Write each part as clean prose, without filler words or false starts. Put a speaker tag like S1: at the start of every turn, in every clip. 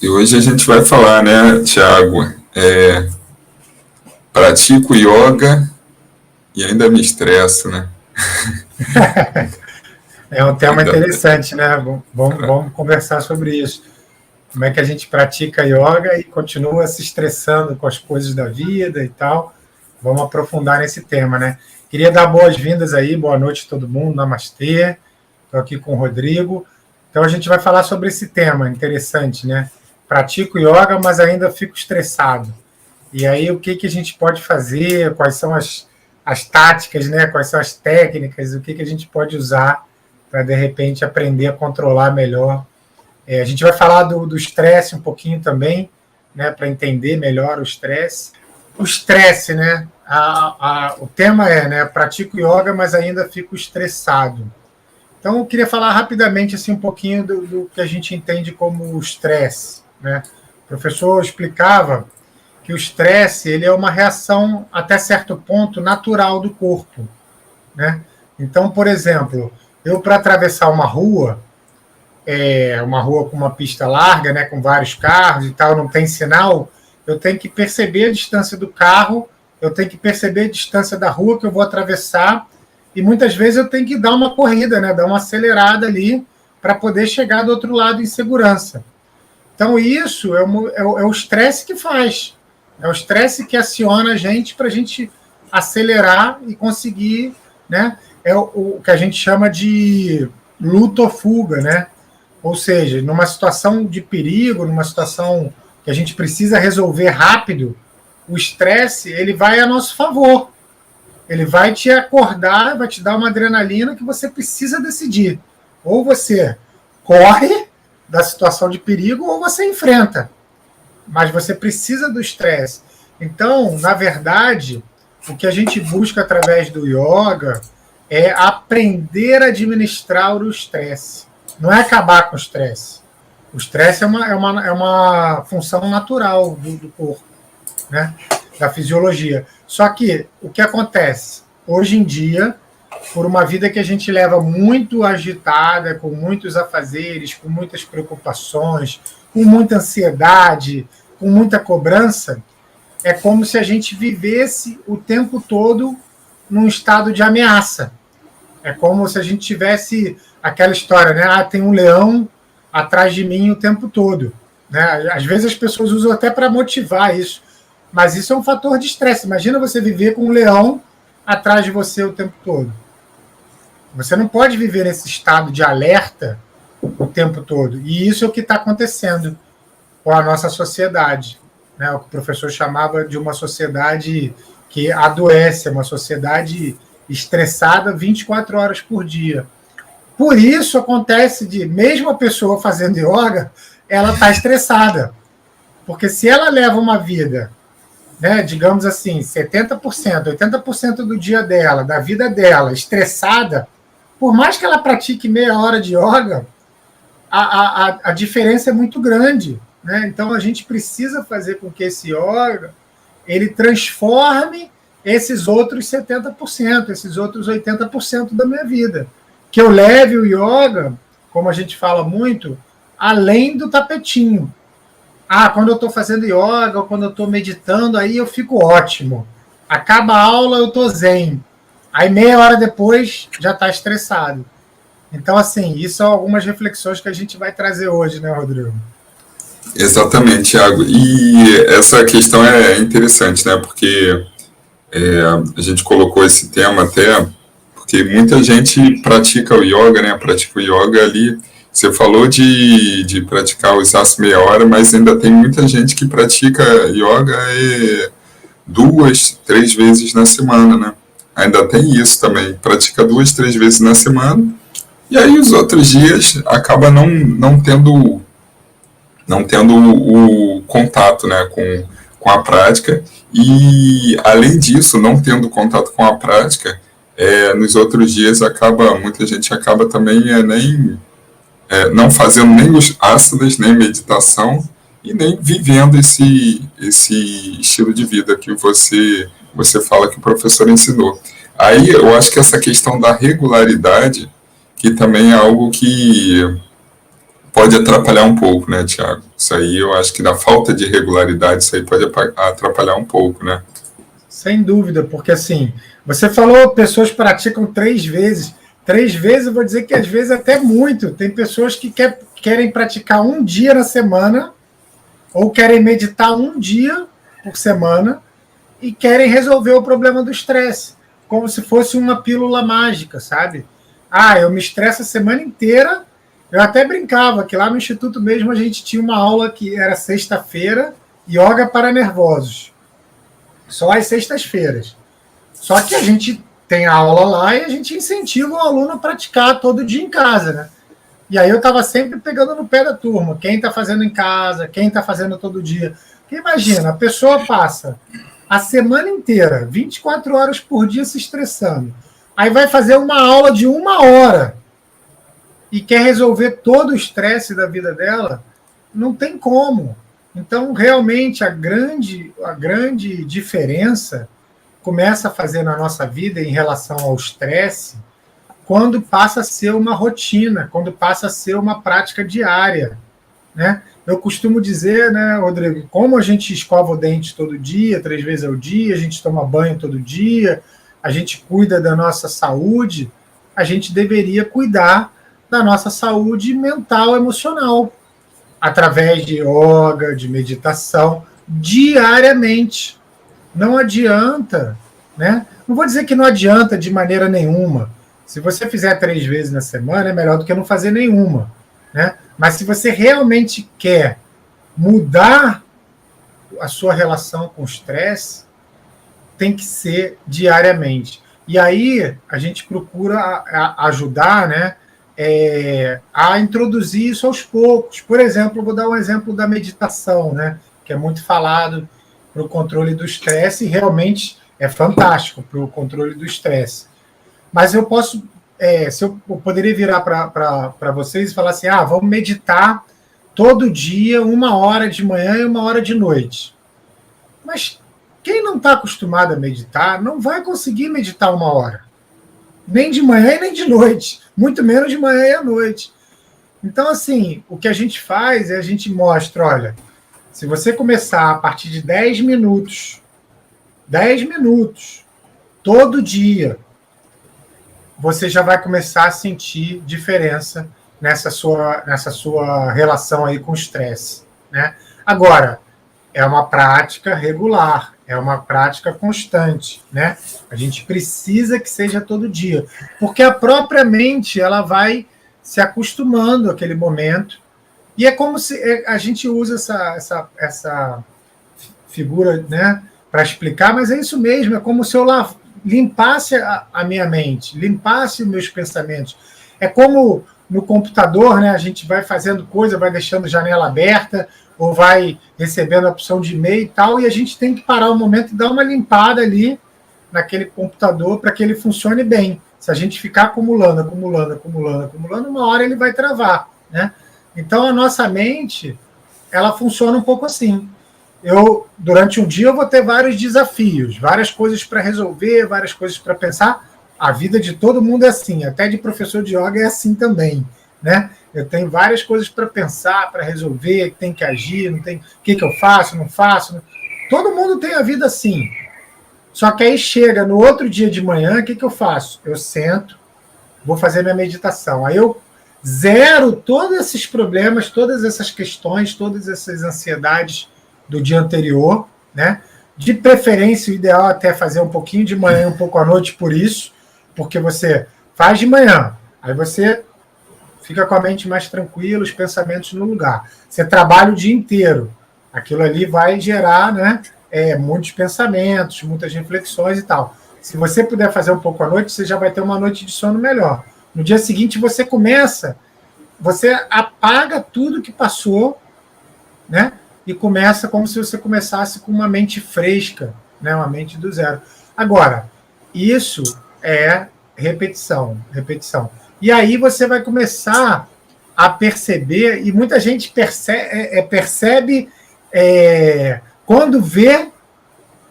S1: E hoje a gente vai falar, né, Tiago, pratico yoga e ainda me estresso, né?
S2: É um tema
S1: Ainda,
S2: interessante, né? Vamos conversar sobre isso. Como é que a gente pratica yoga e continua se estressando com as coisas da vida e tal. Vamos aprofundar nesse tema, né? Queria dar boas-vindas aí, boa noite a todo mundo, namastê. Estou aqui com o Rodrigo. Então a gente vai falar sobre esse tema interessante, né? Pratico yoga, mas ainda fico estressado. E aí o que a gente pode fazer, quais são as táticas, né? Quais são as técnicas, o que a gente pode usar para, de repente, aprender a controlar melhor. A gente vai falar do estresse um pouquinho também, né? Para entender melhor o estresse. O estresse, né? O tema é, né? Pratico yoga, mas ainda fico estressado. Então, eu queria falar rapidamente assim, um pouquinho do que a gente entende como estresse, né? O professor explicava que o estresse ele é uma reação, até certo ponto, natural do corpo, né? Então, por exemplo, eu para atravessar uma rua com uma pista larga, né, com vários carros e tal, não tem sinal, eu tenho que perceber a distância do carro, eu tenho que perceber a distância da rua que eu vou atravessar, e muitas vezes eu tenho que dar uma corrida, né, dar uma acelerada ali para poder chegar do outro lado em segurança. Então, isso é o estresse que faz. É o estresse que aciona a gente para a gente acelerar e conseguir, né? É o que a gente chama de luta ou fuga, né? Ou seja, numa situação de perigo, numa situação que a gente precisa resolver rápido, o estresse ele vai a nosso favor. Ele vai te acordar, vai te dar uma adrenalina que você precisa decidir. Ou você corre da situação de perigo ou você enfrenta. Mas você precisa do estresse. Então, na verdade, o que a gente busca através do yoga é aprender a administrar o estresse. Não é acabar com o estresse. O estresse é uma função natural do corpo, né? Da fisiologia. Só que o que acontece? Hoje em dia, por uma vida que a gente leva muito agitada, com muitos afazeres, com muitas preocupações, com muita ansiedade, com muita cobrança, é como se a gente vivesse o tempo todo num estado de ameaça. É como se a gente tivesse aquela história, né? Ah, tem um leão atrás de mim o tempo todo. Né? Às vezes as pessoas usam até para motivar isso, mas isso é um fator de estresse. Imagina você viver com um leão atrás de você o tempo todo. Você não pode viver nesse estado de alerta o tempo todo. E isso é o que está acontecendo com a nossa sociedade. Né? O que o professor chamava de uma sociedade que adoece, uma sociedade estressada 24 horas por dia. Por isso acontece de, mesmo a pessoa fazendo yoga, ela está estressada. Porque se ela leva uma vida, né, digamos assim, 70%, 80% do dia dela, da vida dela, estressada, por mais que ela pratique meia hora de yoga, a diferença é muito grande. Né? Então, a gente precisa fazer com que esse yoga ele transforme esses outros 70%, esses outros 80% da minha vida. Que eu leve o yoga, como a gente fala muito, além do tapetinho. Ah, quando eu estou fazendo yoga, ou quando eu estou meditando, aí eu fico ótimo. Acaba a aula, eu estou zen. Aí meia hora depois, já está estressado. Então, assim, isso são algumas reflexões que a gente vai trazer hoje, né, Rodrigo?
S1: Exatamente, Thiago. E essa questão é interessante, né? Porque a gente colocou esse tema até porque muita gente pratica o yoga, né? Pratica o yoga ali. Você falou de praticar os asanas meia hora, mas ainda tem muita gente que pratica yoga 2, 3 vezes na semana, né? Ainda tem isso também. Pratica 2, 3 vezes na semana. E aí os outros dias acaba não tendo o contato, né, com a prática, e além disso, não tendo contato com a prática, nos outros dias muita gente acaba também não fazendo nem os asanas, nem meditação, e nem vivendo esse estilo de vida que você fala que o professor ensinou. Aí eu acho que essa questão da regularidade, que também é algo que pode atrapalhar um pouco, né, Thiago? Isso aí eu acho que na falta de regularidade, isso aí pode atrapalhar um pouco, né?
S2: Sem dúvida, porque assim, você falou pessoas praticam 3 vezes. 3 vezes eu vou dizer que às vezes até muito. Tem pessoas que querem praticar um dia na semana, ou querem meditar um dia por semana, e querem resolver o problema do estresse, como se fosse uma pílula mágica, sabe? Ah, eu me estresso a semana inteira. Eu até brincava que lá no Instituto mesmo a gente tinha uma aula que era sexta-feira, yoga para nervosos. Só às sextas-feiras. Só que a gente tem a aula lá e a gente incentiva o aluno a praticar todo dia em casa, né? E aí eu estava sempre pegando no pé da turma. Quem está fazendo em casa, quem está fazendo todo dia. Porque imagina, a pessoa passa a semana inteira, 24 horas por dia se estressando. Aí vai fazer uma aula de 1 hora e quer resolver todo o estresse da vida dela, não tem como. Então, realmente, a grande diferença começa a fazer na nossa vida em relação ao estresse quando passa a ser uma rotina, quando passa a ser uma prática diária, né? Eu costumo dizer, né, Rodrigo, como a gente escova o dente todo dia, 3 vezes ao dia, a gente toma banho todo dia, a gente cuida da nossa saúde, a gente deveria cuidar da nossa saúde mental, emocional, através de yoga, de meditação, diariamente. Não adianta, né? Não vou dizer que não adianta de maneira nenhuma. Se você fizer 3 vezes na semana, é melhor do que não fazer nenhuma, né? Mas se você realmente quer mudar a sua relação com o estresse, tem que ser diariamente. E aí a gente procura ajudar, né, a introduzir isso aos poucos. Por exemplo, vou dar um exemplo da meditação, né, que é muito falado para o controle do estresse e realmente é fantástico para o controle do estresse. Mas eu posso, se eu poderia virar para vocês e falar assim, vamos meditar todo dia, 1 hora de manhã e 1 hora de noite. Mas quem não está acostumado a meditar não vai conseguir meditar 1 hora. Nem de manhã e nem de noite. Muito menos de manhã e à noite. Então, assim, o que a gente faz é a gente mostra, olha, se você começar a partir de 10 minutos, todo dia, você já vai começar a sentir diferença nessa sua relação aí com o estresse, né? Agora, é uma prática regular, é uma prática constante, né? A gente precisa que seja todo dia, porque a própria mente ela vai se acostumando àquele momento, e é como se a gente usa essa figura, né, para explicar, mas é isso mesmo, é como se eu limpasse a minha mente, limpasse os meus pensamentos. É como no computador, né, a gente vai fazendo coisa, vai deixando janela aberta, ou vai recebendo a opção de e-mail e tal, e a gente tem que parar um momento e dar uma limpada ali naquele computador para que ele funcione bem. Se a gente ficar acumulando, 1 hora ele vai travar, né? Então, a nossa mente, ela funciona um pouco assim. Durante um dia, eu vou ter vários desafios, várias coisas para resolver, várias coisas para pensar. A vida de todo mundo é assim, até de professor de yoga é assim também, né? Eu tenho várias coisas para pensar, para resolver, tem que agir, não tem, o que eu faço, não faço. Todo mundo tem a vida assim. Só que aí chega no outro dia de manhã, o que eu faço? Eu sento, vou fazer minha meditação. Aí eu zero todos esses problemas, todas essas questões, todas essas ansiedades do dia anterior, né? De preferência, o ideal é até fazer um pouquinho de manhã e um pouco à noite por isso, porque você faz de manhã, aí você fica com a mente mais tranquila, os pensamentos no lugar. Você trabalha o dia inteiro, aquilo ali vai gerar, né, muitos pensamentos, muitas reflexões e tal. Se você puder fazer um pouco à noite, você já vai ter uma noite de sono melhor. No dia seguinte, você apaga tudo que passou, né? E começa como se você começasse com uma mente fresca, né? Uma mente do zero. Agora, isso é repetição. E aí você vai começar a perceber, e muita gente percebe quando vê,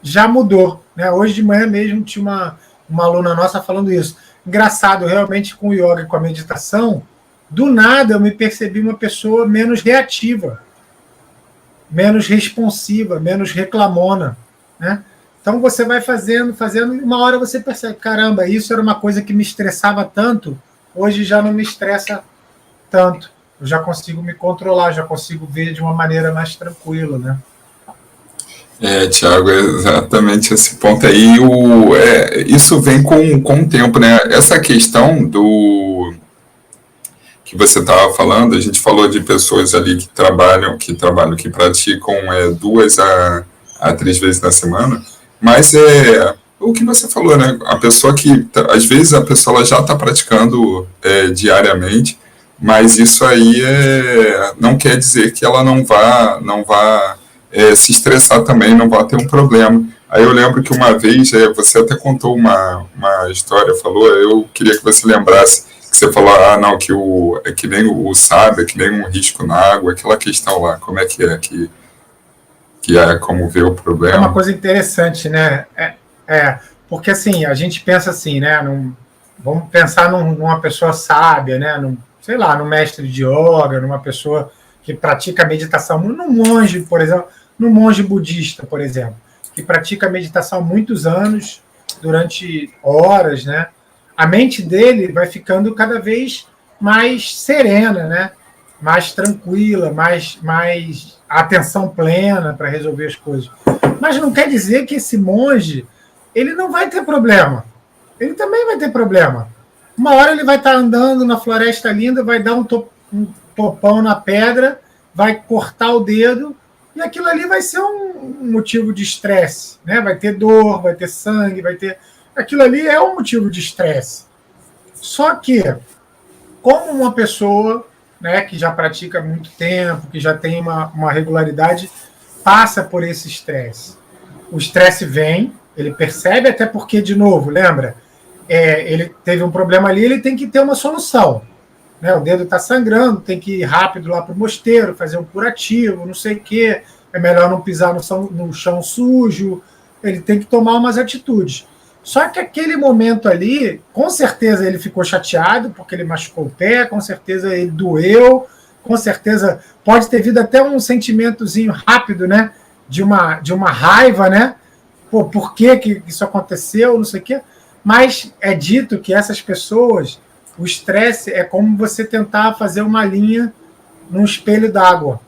S2: já mudou. Né? Hoje de manhã mesmo tinha uma aluna nossa falando isso. Engraçado, realmente com o yoga e com a meditação, do nada eu me percebi uma pessoa menos reativa. menos responsiva, menos reclamona, né? Então você vai fazendo, e uma hora você percebe, caramba, isso era uma coisa que me estressava tanto, hoje já não me estressa tanto. Eu já consigo me controlar, já consigo ver de uma maneira mais tranquila, né?
S1: Tiago, é exatamente esse ponto aí. Isso vem com o tempo, né? Essa questão do que você estava falando, a gente falou de pessoas ali que praticam 2 a 3 vezes na semana, mas o que você falou, né? A pessoa que, às vezes, a pessoa ela já está praticando diariamente, mas isso aí não quer dizer que ela não vá se estressar também, não vai ter um problema. Aí eu lembro que uma vez, você até contou uma história, falou, eu queria que você lembrasse, que você falou, não, é que nem o sábio, é que nem um risco na água, aquela questão lá, como é que é como ver o problema.
S2: É uma coisa interessante, né? Porque assim, a gente pensa assim, né? Vamos pensar numa pessoa sábia, né? Sei lá, num mestre de yoga, numa pessoa que pratica meditação, num monge, por exemplo, num monge budista, por exemplo, que pratica meditação há muitos anos, durante horas, né? A mente dele vai ficando cada vez mais serena, né? Mais tranquila, mais atenção plena para resolver as coisas. Mas não quer dizer que esse monge ele não vai ter problema. Ele também vai ter problema. Uma hora ele vai estar andando na floresta linda, vai dar um topão na pedra, vai cortar o dedo, e aquilo ali vai ser um motivo de estresse, né? Vai ter dor, vai ter sangue, vai ter... Aquilo ali é um motivo de estresse. Só que, como uma pessoa, né, que já pratica há muito tempo, que já tem uma regularidade, passa por esse estresse. O estresse vem, ele percebe, até porque, de novo, lembra? Ele teve um problema ali, ele tem que ter uma solução. Né? O dedo está sangrando, tem que ir rápido lá para o mosteiro, fazer um curativo, não sei o quê, é melhor não pisar no chão sujo, ele tem que tomar umas atitudes. Só que aquele momento ali, com certeza ele ficou chateado, porque ele machucou o pé, com certeza ele doeu, com certeza pode ter vindo até um sentimentozinho rápido, né? De uma raiva, né? Pô, por que isso aconteceu, não sei o quê. Mas é dito que essas pessoas, o estresse é como você tentar fazer uma linha num espelho d'água.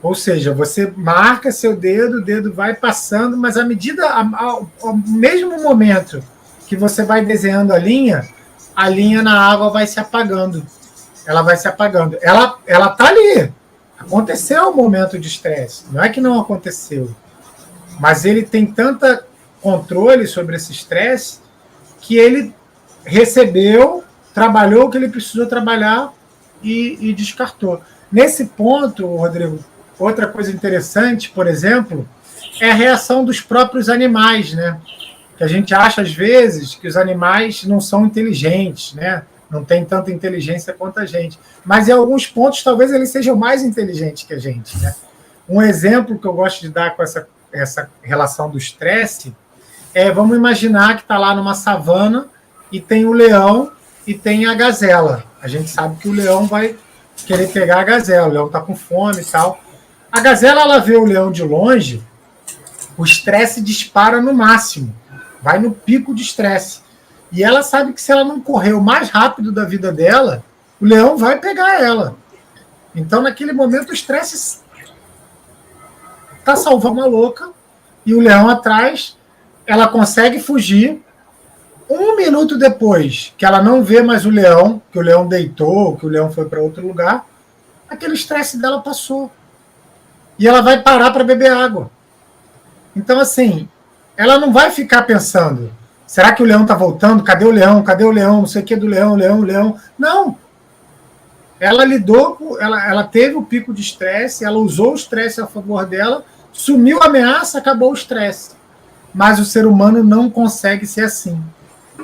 S2: Ou seja, você marca seu dedo, o dedo vai passando, mas à medida, ao mesmo momento que você vai desenhando a linha na água vai se apagando. Ela vai se apagando. Ela está ali. Aconteceu um momento de estresse. Não é que não aconteceu. Mas ele tem tanto controle sobre esse estresse que ele recebeu, trabalhou o que ele precisou trabalhar e descartou. Nesse ponto, Rodrigo, outra coisa interessante, por exemplo, é a reação dos próprios animais, né? Que a gente acha, às vezes, que os animais não são inteligentes, né? Não tem tanta inteligência quanto a gente. Mas, em alguns pontos, talvez eles sejam mais inteligentes que a gente, né? Um exemplo que eu gosto de dar com essa relação do estresse vamos imaginar que está lá numa savana e tem o leão e tem a gazela. A gente sabe que o leão vai querer pegar a gazela, o leão está com fome e tal. A gazela, ela vê o leão de longe, o estresse dispara no máximo, vai no pico de estresse. E ela sabe que se ela não correr o mais rápido da vida dela, o leão vai pegar ela. Então, naquele momento, o estresse está salvando a louca e o leão atrás, ela consegue fugir. 1 minuto depois, que ela não vê mais o leão, que o leão deitou, que o leão foi para outro lugar, aquele estresse dela passou. E ela vai parar para beber água. Então, assim, ela não vai ficar pensando, será que o leão está voltando? Cadê o leão? Cadê o leão? Não sei o que do leão, leão. Não. Ela lidou, ela teve o pico de estresse, ela usou o estresse a favor dela, sumiu a ameaça, acabou o estresse. Mas o ser humano não consegue ser assim.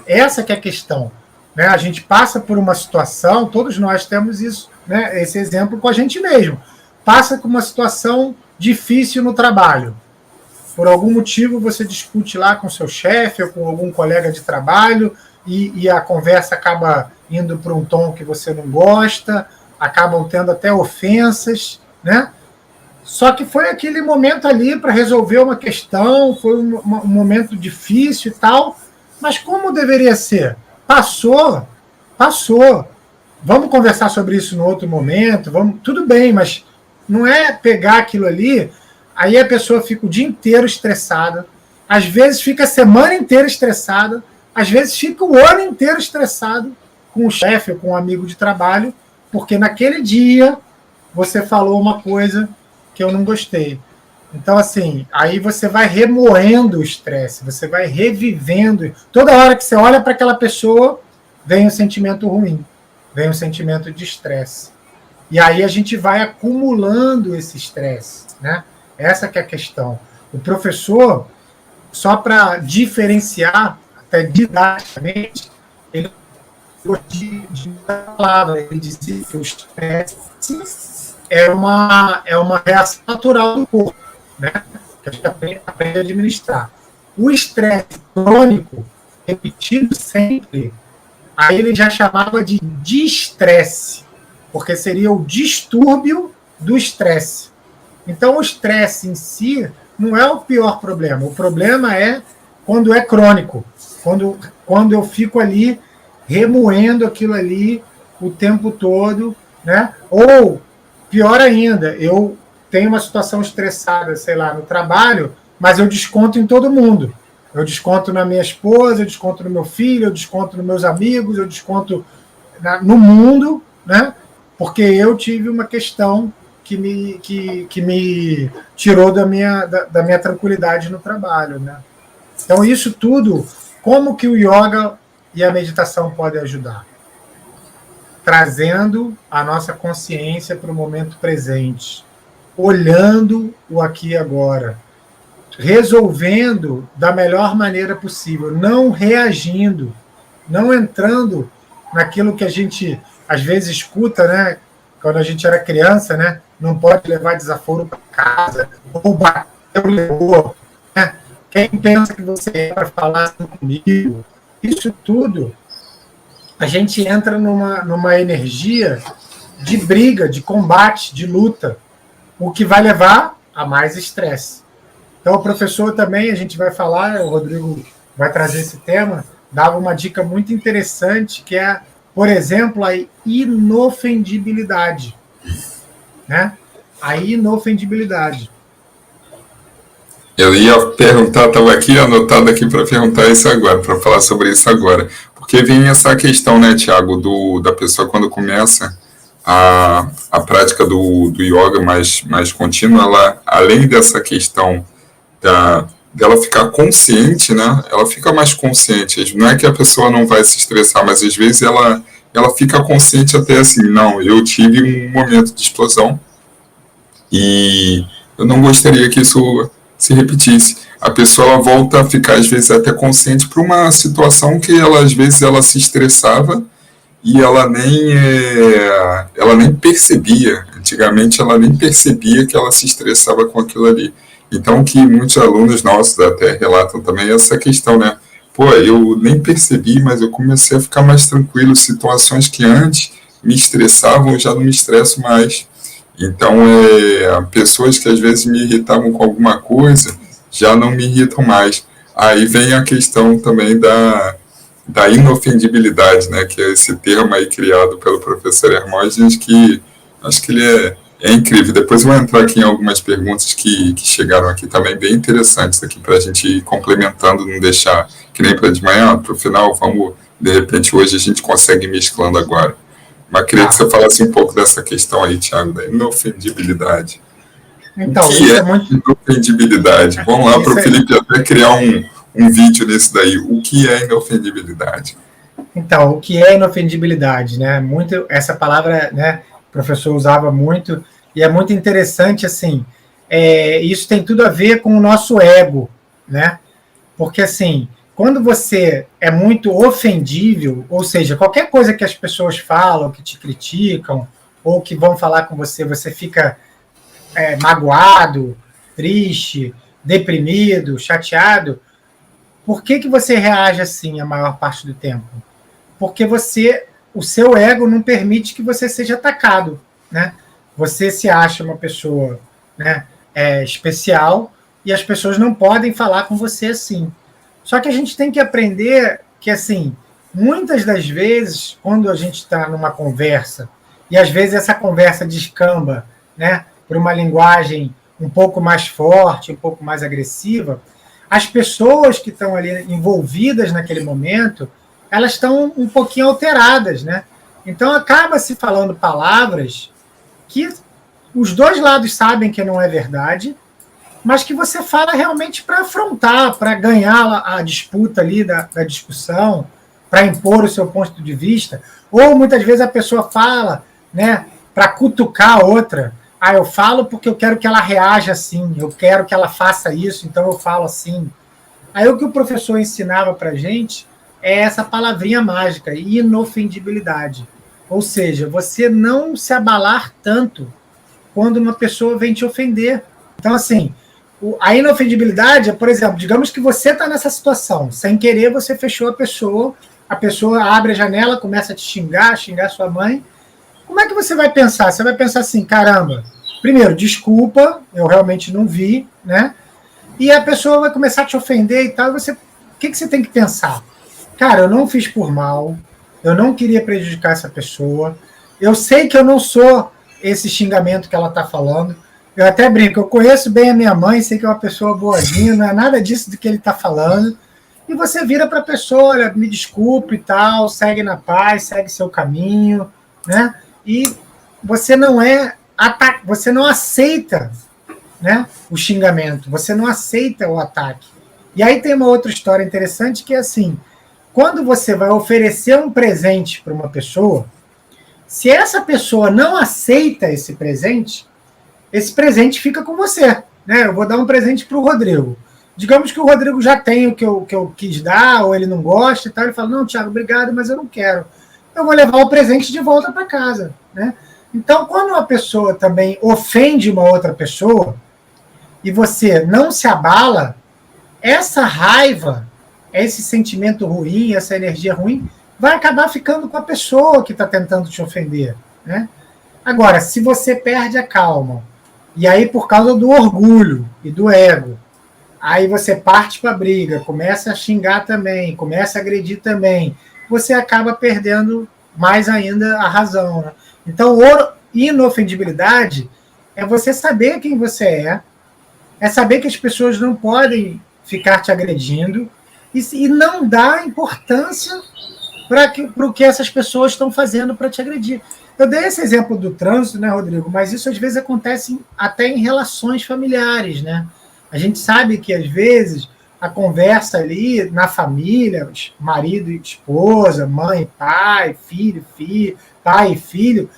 S2: Essa que é a questão. Né? A gente passa por uma situação, todos nós temos isso, né? Esse exemplo com a gente mesmo. Passa por uma situação difícil no trabalho. Por algum motivo você discute lá com seu chefe ou com algum colega de trabalho e a conversa acaba indo para um tom que você não gosta, acabam tendo até ofensas, né? Só que foi aquele momento ali para resolver uma questão, foi um momento difícil e tal, mas como deveria ser? Passou, passou. Vamos conversar sobre isso no outro momento, tudo bem, mas não é pegar aquilo ali, aí a pessoa fica o dia inteiro estressada, às vezes fica a semana inteira estressada, às vezes fica o ano inteiro estressado com o chefe ou com um amigo de trabalho, porque naquele dia você falou uma coisa que eu não gostei. Então, assim, aí você vai remoendo o estresse, você vai revivendo. Toda hora que você olha para aquela pessoa, vem um sentimento ruim, vem um sentimento de estresse. E aí a gente vai acumulando esse estresse, né? Essa que é a questão. O professor, só para diferenciar, até didaticamente, ele de palavra, ele dizia que o estresse é uma reação natural do corpo, né? Que a gente aprende a administrar. O estresse crônico, repetido sempre, aí ele já chamava de distresse, porque seria o distúrbio do estresse. Então, o estresse em si não é o pior problema. O problema é quando é crônico, quando eu fico ali remoendo aquilo ali o tempo todo, né? Ou, pior ainda, eu tenho uma situação estressada, sei lá, no trabalho, mas eu desconto em todo mundo. Eu desconto na minha esposa, eu desconto no meu filho, eu desconto nos meus amigos, eu desconto no mundo, né? Porque eu tive uma questão que me tirou da minha tranquilidade no trabalho, né? Então, isso tudo, como que o yoga e a meditação podem ajudar? Trazendo a nossa consciência para o momento presente, olhando o aqui e agora, resolvendo da melhor maneira possível, não reagindo, não entrando naquilo que a gente às vezes escuta, né? Quando a gente era criança, né? Não pode levar desaforo para casa, ou bateu, levou, né? Quem pensa que você é para falar assim comigo? Isso tudo, a gente entra numa energia de briga, de combate, de luta, o que vai levar a mais estresse. Então, o professor também, a gente vai falar, o Rodrigo vai trazer esse tema, dava uma dica muito interessante, que é, por exemplo, a inofendibilidade. Né? A inofendibilidade.
S1: Eu ia perguntar, estava aqui anotado aqui para perguntar isso agora, para falar sobre isso agora. Porque vem essa questão, né, Tiago, da pessoa quando começa a prática do yoga mais contínua, ela, além dessa questão dela ficar consciente, né, ela fica mais consciente. Não é que a pessoa não vai se estressar, mas às vezes ela fica consciente até assim, não, eu tive um momento de explosão e eu não gostaria que isso se repetisse. A pessoa volta a ficar, às vezes, até consciente para uma situação que ela, às vezes, ela se estressava e ela nem percebia. Antigamente, ela nem percebia que ela se estressava com aquilo ali. Então, que muitos alunos nossos até relatam também essa questão, né? Pô, eu nem percebi, mas eu comecei a ficar mais tranquilo. Situações que antes me estressavam, eu já não me estresso mais. Então, pessoas que às vezes me irritavam com alguma coisa, já não me irritam mais. Aí vem a questão também da inofendibilidade, né? Que é esse termo aí criado pelo professor Hermógenes, que acho que ele é incrível. Depois eu vou entrar aqui em algumas perguntas que chegaram aqui também, bem interessantes aqui, para a gente ir complementando, não deixar que nem para de manhã, para o final, vamos, de repente, hoje a gente consegue ir mesclando agora. Mas queria que você falasse um pouco dessa questão aí, Thiago, da inofendibilidade.
S2: Então,
S1: o que é muito... inofendibilidade? Vamos lá para o Felipe até criar um vídeo nisso daí. O que é inofendibilidade?
S2: Então, o que é inofendibilidade? Né? Muito, essa palavra, né, o professor usava muito, e é muito interessante, assim, isso tem tudo a ver com o nosso ego, né? Porque, assim, quando você é muito ofendível, ou seja, qualquer coisa que as pessoas falam, que te criticam, ou que vão falar com você, você fica magoado, triste, deprimido, chateado. Por que você reage assim a maior parte do tempo? Porque o seu ego não permite que você seja atacado, né? Você se acha uma pessoa né, especial, e as pessoas não podem falar com você assim. Só que a gente tem que aprender que, assim, muitas das vezes, quando a gente está numa conversa, e às vezes essa conversa descamba, né, por uma linguagem um pouco mais forte, um pouco mais agressiva, as pessoas que estão ali envolvidas naquele momento, elas estão um pouquinho alteradas, né? Então acaba se falando palavras que os dois lados sabem que não é verdade, mas que você fala realmente para afrontar, para ganhar a disputa ali da discussão, para impor o seu ponto de vista, ou muitas vezes a pessoa fala, né, para cutucar a outra. Eu falo porque eu quero que ela reaja assim, eu quero que ela faça isso, então eu falo assim. Aí o que o professor ensinava para a gente é essa palavrinha mágica, inofendibilidade. Ou seja, você não se abalar tanto quando uma pessoa vem te ofender. Então, assim, a inofendibilidade é, por exemplo, digamos que você está nessa situação, sem querer você fechou a pessoa abre a janela, começa a te xingar sua mãe. Como é que você vai pensar? Você vai pensar assim, caramba, primeiro, desculpa, eu realmente não vi, né? E a pessoa vai começar a te ofender e tal, o que você tem que pensar? Cara, eu não fiz por mal, eu não queria prejudicar essa pessoa, eu sei que eu não sou esse xingamento que ela está falando, eu até brinco, eu conheço bem a minha mãe, sei que é uma pessoa boazinha, não é nada disso do que ele está falando, e você vira para a pessoa, olha, me desculpe e tal, segue na paz, segue seu caminho, né? E você você não aceita, né, o xingamento, você não aceita o ataque. E aí tem uma outra história interessante que é assim, quando você vai oferecer um presente para uma pessoa, se essa pessoa não aceita esse presente fica com você, né? Eu vou dar um presente para o Rodrigo. Digamos que o Rodrigo já tem o que eu quis dar, ou ele não gosta e tal, ele fala, não, Thiago, obrigado, mas eu não quero. Eu vou levar o presente de volta para casa, né? Então, quando uma pessoa também ofende uma outra pessoa, e você não se abala, essa raiva, esse sentimento ruim, essa energia ruim, vai acabar ficando com a pessoa que está tentando te ofender, né? Agora, se você perde a calma, e aí por causa do orgulho e do ego, aí você parte para a briga, começa a xingar também, começa a agredir também, você acaba perdendo mais ainda a razão, né? Então, inofendibilidade é você saber quem você é saber que as pessoas não podem ficar te agredindo e não dar importância para o que essas pessoas estão fazendo para te agredir. Eu dei esse exemplo do trânsito, né, Rodrigo? Mas isso às vezes acontece até em relações familiares, né? A gente sabe que às vezes a conversa ali na família, marido e esposa, mãe, pai, filho, pai e filho,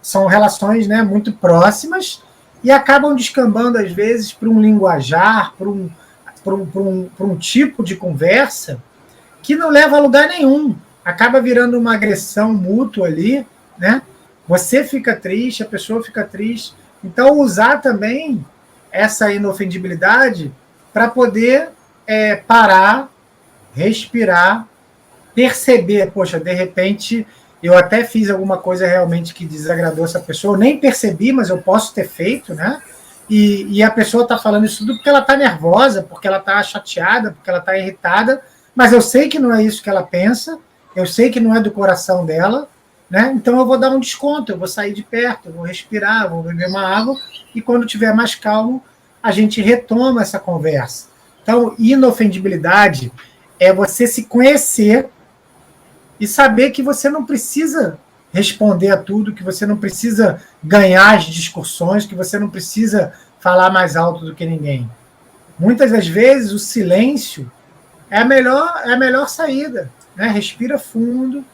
S2: são relações, né, muito próximas e acabam descambando às vezes para um linguajar, para um tipo de conversa que não leva a lugar nenhum. Acaba virando uma agressão mútua ali, né? Você fica triste, a pessoa fica triste. Então, usar também essa inofendibilidade para poder parar, respirar, perceber, poxa, de repente eu até fiz alguma coisa realmente que desagradou essa pessoa, eu nem percebi, mas eu posso ter feito, né? E a pessoa está falando isso tudo porque ela está nervosa, porque ela está chateada, porque ela está irritada, mas eu sei que não é isso que ela pensa, eu sei que não é do coração dela, né? Então eu vou dar um desconto, eu vou sair de perto, eu vou respirar, vou beber uma água, e quando estiver mais calmo, a gente retoma essa conversa. Então, inofendibilidade é você se conhecer e saber que você não precisa responder a tudo, que você não precisa ganhar as discussões, que você não precisa falar mais alto do que ninguém. Muitas das vezes o silêncio é a melhor saída, né? Respira fundo,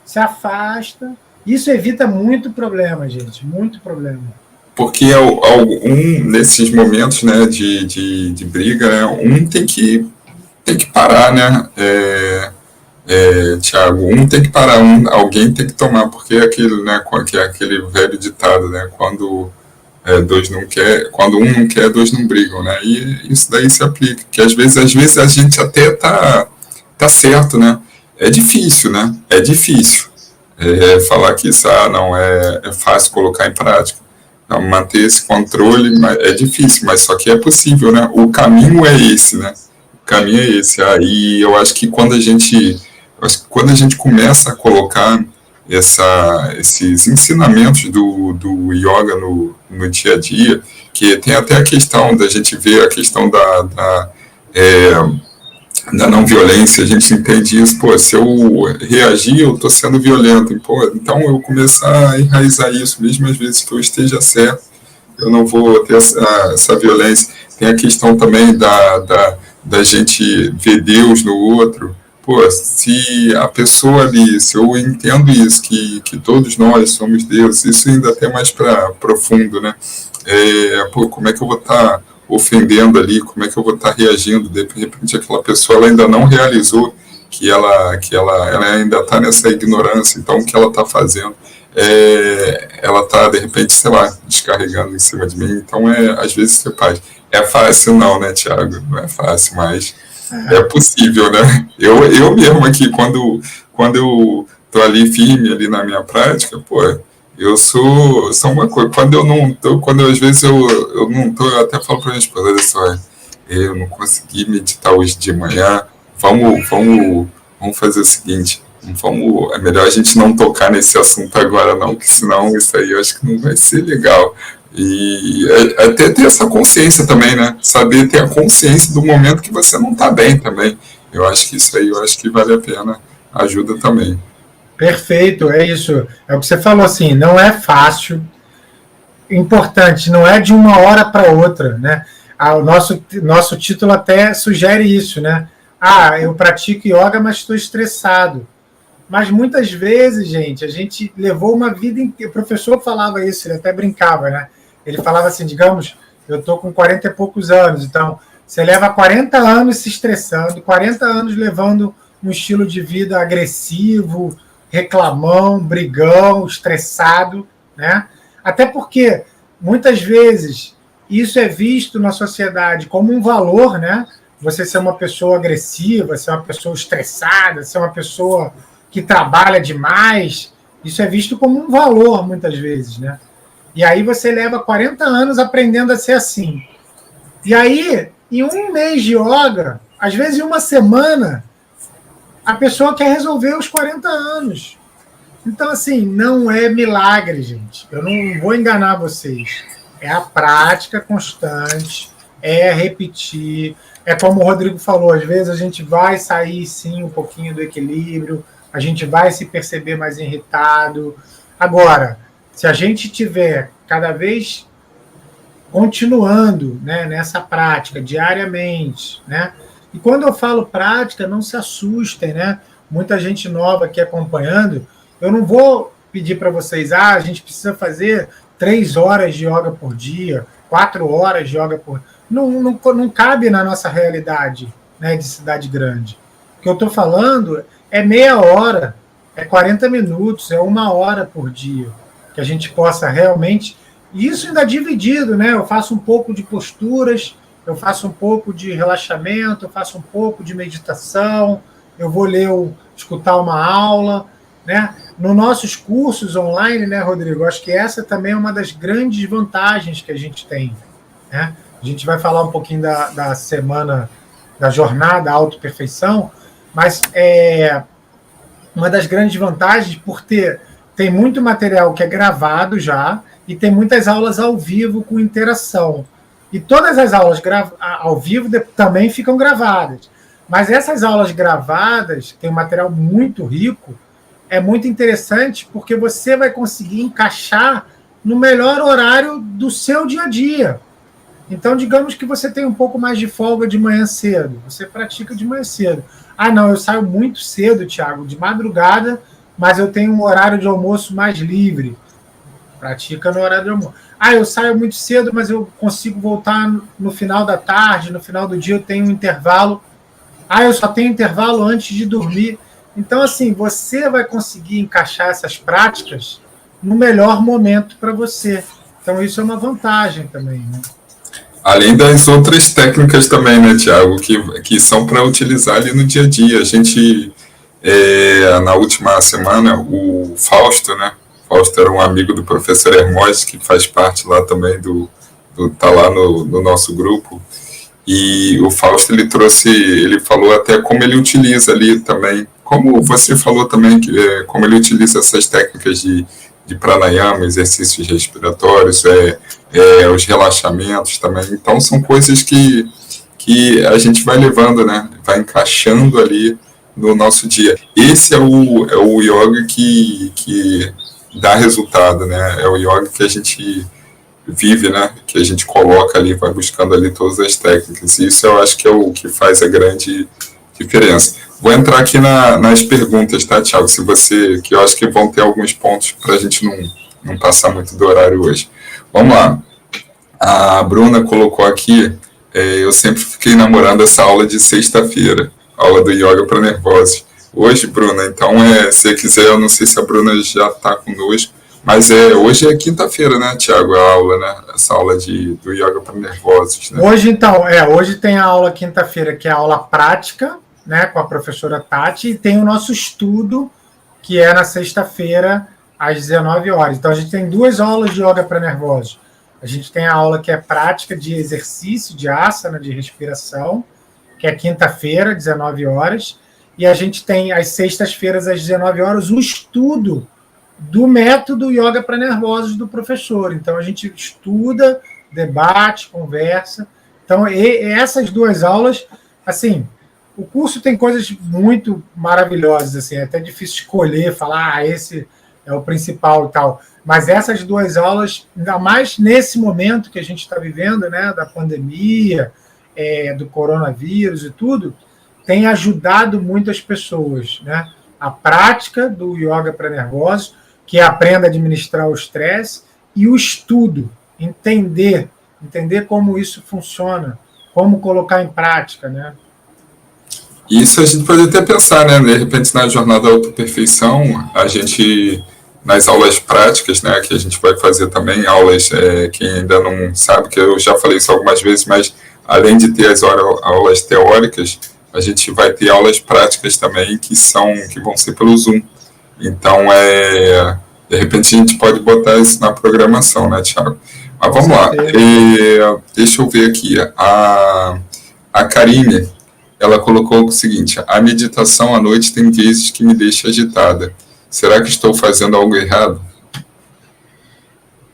S2: se afasta. Isso evita muito problema, gente, muito problema.
S1: Porque nesses momentos, né, de briga, né, um tem que parar, né? Thiago, um tem que parar, alguém tem que tomar, porque é aquilo, né, que é aquele velho ditado, né, quando quando um não quer, dois não brigam, né, e isso daí se aplica, que às vezes a gente até tá certo, né, é difícil, né, falar que isso não é fácil colocar em prática, manter esse controle é difícil, mas só que é possível, né? O caminho é esse, né? O caminho é esse. Aí eu acho que quando a gente começa a colocar esses ensinamentos do yoga no dia a dia, que tem até a questão da gente ver a questão da não violência, a gente entende isso, pô, se eu reagir, eu estou sendo violento, pô, então eu começar a enraizar isso, mesmo às vezes que eu esteja certo, eu não vou ter essa violência. Tem a questão também da gente ver Deus no outro. Pô, se a pessoa ali, se eu entendo isso, que todos nós somos Deus, isso ainda até mais profundo, né? Pô, como é que eu vou estar ofendendo ali, como é que eu vou estar reagindo? De repente aquela pessoa ela ainda não realizou que ela ainda está nessa ignorância, então o que ela está fazendo? Ela está, de repente, sei lá, descarregando em cima de mim, então às vezes você faz. É fácil não, né, Thiago? Não é fácil, mas é possível, né? Eu mesmo aqui, quando eu tô ali firme ali na minha prática, pô, eu sou uma coisa. Quando eu não tô, às vezes eu não tô, eu até falo pra minha esposa, olha só, eu não consegui meditar hoje de manhã, vamos fazer o seguinte, é melhor a gente não tocar nesse assunto agora não, que senão isso aí eu acho que não vai ser legal. E até ter essa consciência também, né? Saber ter a consciência do momento que você não está bem também. Eu acho que isso aí, eu acho que vale a pena, ajuda também.
S2: Perfeito, é isso. É o que você falou, assim, não é fácil. Importante, não é de uma hora para outra, né? O nosso título até sugere isso, né? Eu pratico yoga, mas estou estressado. Mas muitas vezes, gente, a gente levou uma vida inteira. O professor falava isso, ele até brincava, né? Ele falava assim, digamos, eu estou com 40 e poucos anos, então você leva 40 anos se estressando, 40 anos levando um estilo de vida agressivo, reclamão, brigão, estressado, né? Até porque, muitas vezes, isso é visto na sociedade como um valor, né? Você ser uma pessoa agressiva, ser uma pessoa estressada, ser uma pessoa que trabalha demais, isso é visto como um valor, muitas vezes, né? E aí você leva 40 anos aprendendo a ser assim. E aí, em um mês de yoga, às vezes em uma semana, a pessoa quer resolver os 40 anos. Então, assim, não é milagre, gente. Eu não vou enganar vocês. É a prática constante, é repetir. É como o Rodrigo falou, às vezes a gente vai sair, sim, um pouquinho do equilíbrio, a gente vai se perceber mais irritado. Agora, se a gente tiver cada vez continuando, né, nessa prática diariamente, né? E quando eu falo prática, não se assustem, né? Muita gente nova aqui acompanhando, eu não vou pedir para vocês, a gente precisa fazer 3 horas de yoga por dia, 4 horas de yoga por dia. Não cabe na nossa realidade, né, de cidade grande. O que eu estou falando é meia hora, é 40 minutos, é 1 hora por dia, que a gente possa realmente... Isso ainda dividido, né? Eu faço um pouco de posturas, eu faço um pouco de relaxamento, eu faço um pouco de meditação, eu vou escutar uma aula, né? Nos nossos cursos online, né, Rodrigo? Acho que essa também é uma das grandes vantagens que a gente tem, né? A gente vai falar um pouquinho da semana, da jornada autoperfeição, mas uma das grandes vantagens tem muito material que é gravado já e tem muitas aulas ao vivo com interação. E todas as aulas ao vivo também ficam gravadas. Mas essas aulas gravadas, tem um material muito rico, é muito interessante porque você vai conseguir encaixar no melhor horário do seu dia a dia. Então, digamos que você tem um pouco mais de folga de manhã cedo. Você pratica de manhã cedo. Não, eu saio muito cedo, Thiago, de madrugada, mas eu tenho um horário de almoço mais livre. Pratica no horário de almoço. Eu saio muito cedo, mas eu consigo voltar no final da tarde, no final do dia eu tenho um intervalo. Eu só tenho intervalo antes de dormir. Então, assim, você vai conseguir encaixar essas práticas no melhor momento para você. Então, isso é uma vantagem também, né?
S1: Além das outras técnicas também, né, Thiago, que são para utilizar ali no dia a dia. A gente, na última semana, o Fausto, né, Fausto era um amigo do professor Hermógenes, que faz parte lá também tá lá no nosso grupo. E o Fausto, ele falou até como ele utiliza ali também, como você falou também, como ele utiliza essas técnicas de pranayama, exercícios respiratórios, os relaxamentos também. Então, são coisas que a gente vai levando, né? Vai encaixando ali no nosso dia. Esse é o yoga que dá resultado, né? É o yoga que a gente vive, né? Que a gente coloca ali, vai buscando ali todas as técnicas. Isso eu acho que é o que faz a grande diferença. Vou entrar aqui nas perguntas, tá, Thiago? Que eu acho que vão ter alguns pontos para a gente não passar muito do horário hoje. Vamos lá. A Bruna colocou aqui, eu sempre fiquei namorando essa aula de sexta-feira, aula do yoga para nervosos. Hoje, Bruna, então, se você quiser, eu não sei se a Bruna já está conosco, mas hoje é quinta-feira, né, Thiago, a aula, né? Essa aula do yoga para nervosos, né?
S2: Hoje, então, hoje tem a aula quinta-feira, que é a aula prática, né, com a professora Tati, e tem o nosso estudo, que é na sexta-feira, às 19 horas. Então, a gente tem 2 aulas de yoga para nervosos. A gente tem a aula que é prática de exercício, de asana, de respiração, que é quinta-feira, 19 horas, e a gente tem, às sextas-feiras, às 19 horas, o estudo do método yoga para nervosos do professor. Então, a gente estuda, debate, conversa. Então, essas 2 aulas, assim, o curso tem coisas muito maravilhosas, assim, é até difícil escolher, falar, esse é o principal e tal. Mas essas 2 aulas, ainda mais nesse momento que a gente está vivendo, né, da pandemia, do coronavírus e tudo, tem ajudado muitas pessoas, né? A prática do yoga para nervosos, que aprenda a administrar o estresse, e o estudo, entender como isso funciona, como colocar em prática, né?
S1: Isso a gente pode até pensar, né? De repente, na jornada da autoperfeição, a gente, nas aulas práticas, né, que a gente vai fazer também, aulas, quem ainda não sabe, que eu já falei isso algumas vezes, mas além de ter as aulas teóricas, a gente vai ter aulas práticas também que vão ser pelo Zoom. Então, de repente, a gente pode botar isso na programação, né, Thiago? Mas vamos lá. Deixa eu ver aqui. A Karine, ela colocou o seguinte: a meditação à noite tem vezes que me deixa agitada. Será que estou fazendo algo errado?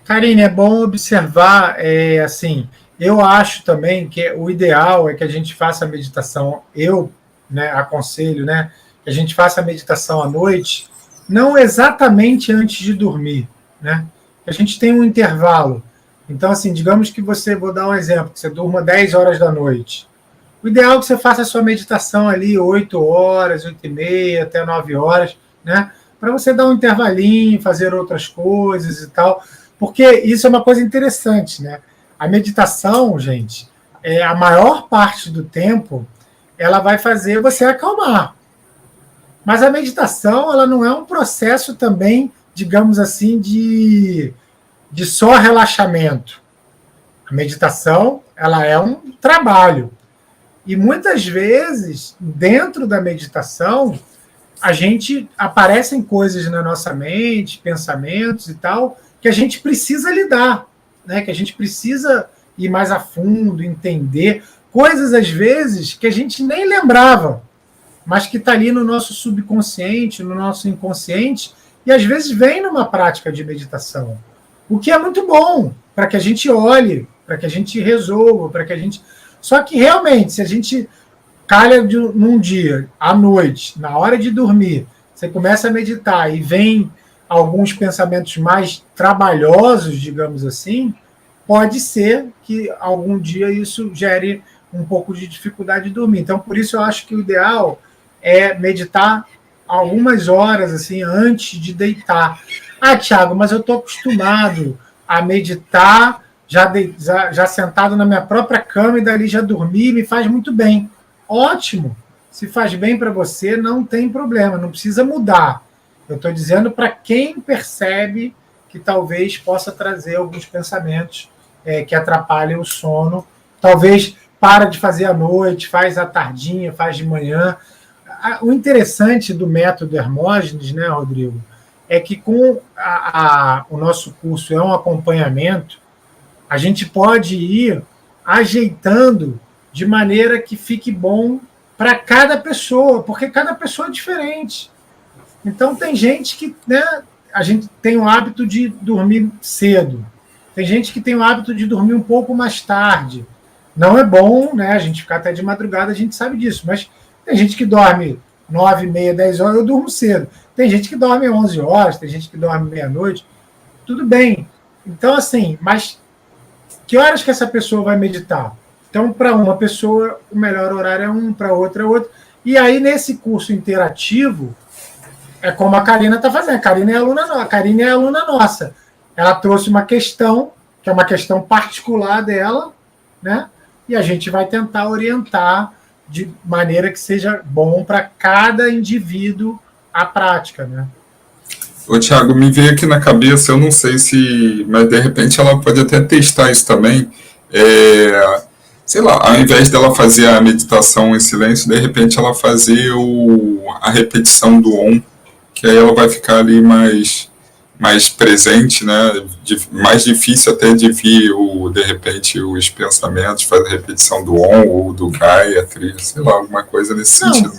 S2: Karine, é bom observar, assim, eu acho também que o ideal é que a gente faça a meditação, eu, né, aconselho, né, que a gente faça a meditação à noite, não exatamente antes de dormir, né, que a gente tem um intervalo. Então, assim, digamos que vou dar um exemplo, que você durma 10 horas da noite. O ideal é que você faça a sua meditação ali 8 horas, 8h30, até 9 horas, né, para você dar um intervalinho, fazer outras coisas e tal, porque isso é uma coisa interessante, né? A meditação, gente, a maior parte do tempo, ela vai fazer você acalmar. Mas a meditação, ela não é um processo também, digamos assim, de só relaxamento. A meditação, ela é um trabalho. E muitas vezes, dentro da meditação, aparecem coisas na nossa mente, pensamentos e tal, que a gente precisa lidar, né? Que a gente precisa ir mais a fundo, entender coisas, às vezes, que a gente nem lembrava, mas que está ali no nosso subconsciente, no nosso inconsciente, e às vezes vem numa prática de meditação. O que é muito bom, para que a gente olhe, para que a gente resolva, para que a gente... Só que, realmente, se a gente calha num dia, à noite, na hora de dormir, você começa a meditar e vem alguns pensamentos mais trabalhosos, digamos assim, pode ser que algum dia isso gere um pouco de dificuldade de dormir. Então, por isso eu acho que o ideal é meditar algumas horas assim antes de deitar. Ah, Thiago, mas eu estou acostumado a meditar já sentado na minha própria cama e dali já dormir, me faz muito bem. Ótimo! Se faz bem para você, não tem problema, não precisa mudar. Eu estou dizendo para quem percebe que talvez possa trazer alguns pensamentos que atrapalhem o sono. Talvez para de fazer à noite, faz à tardinha, faz de manhã. O interessante do método Hermógenes, né, Rodrigo, é que com o nosso curso é um acompanhamento, a gente pode ir ajeitando de maneira que fique bom para cada pessoa, porque cada pessoa é diferente. Então, tem gente que, né, a gente tem o hábito de dormir cedo, tem gente que tem o hábito de dormir um pouco mais tarde. Não é bom, né, a gente ficar até de madrugada, a gente sabe disso, mas tem gente que dorme 9h30, 10 horas, eu durmo cedo. Tem gente que dorme 11 horas, tem gente que dorme meia-noite, tudo bem. Então, assim, mas que horas que essa pessoa vai meditar? Então, para uma pessoa, o melhor horário é um, para outra é outro. E aí, nesse curso interativo, é como a Karina está fazendo. A Karina é aluna nossa. Ela trouxe uma questão, que é uma questão particular dela, né? E a gente vai tentar orientar de maneira que seja bom para cada indivíduo a prática, né?
S1: Ô, Thiago, me veio aqui na cabeça, eu não sei se... Mas, de repente, ela pode até testar isso também. Sei lá, ao invés dela fazer a meditação em silêncio, de repente ela fazer a repetição do Om, que aí ela vai ficar ali mais presente, né? Mais difícil até de vir, de repente, os pensamentos, fazer a repetição do Om ou do Gayatri, sei lá, alguma coisa nesse sentido.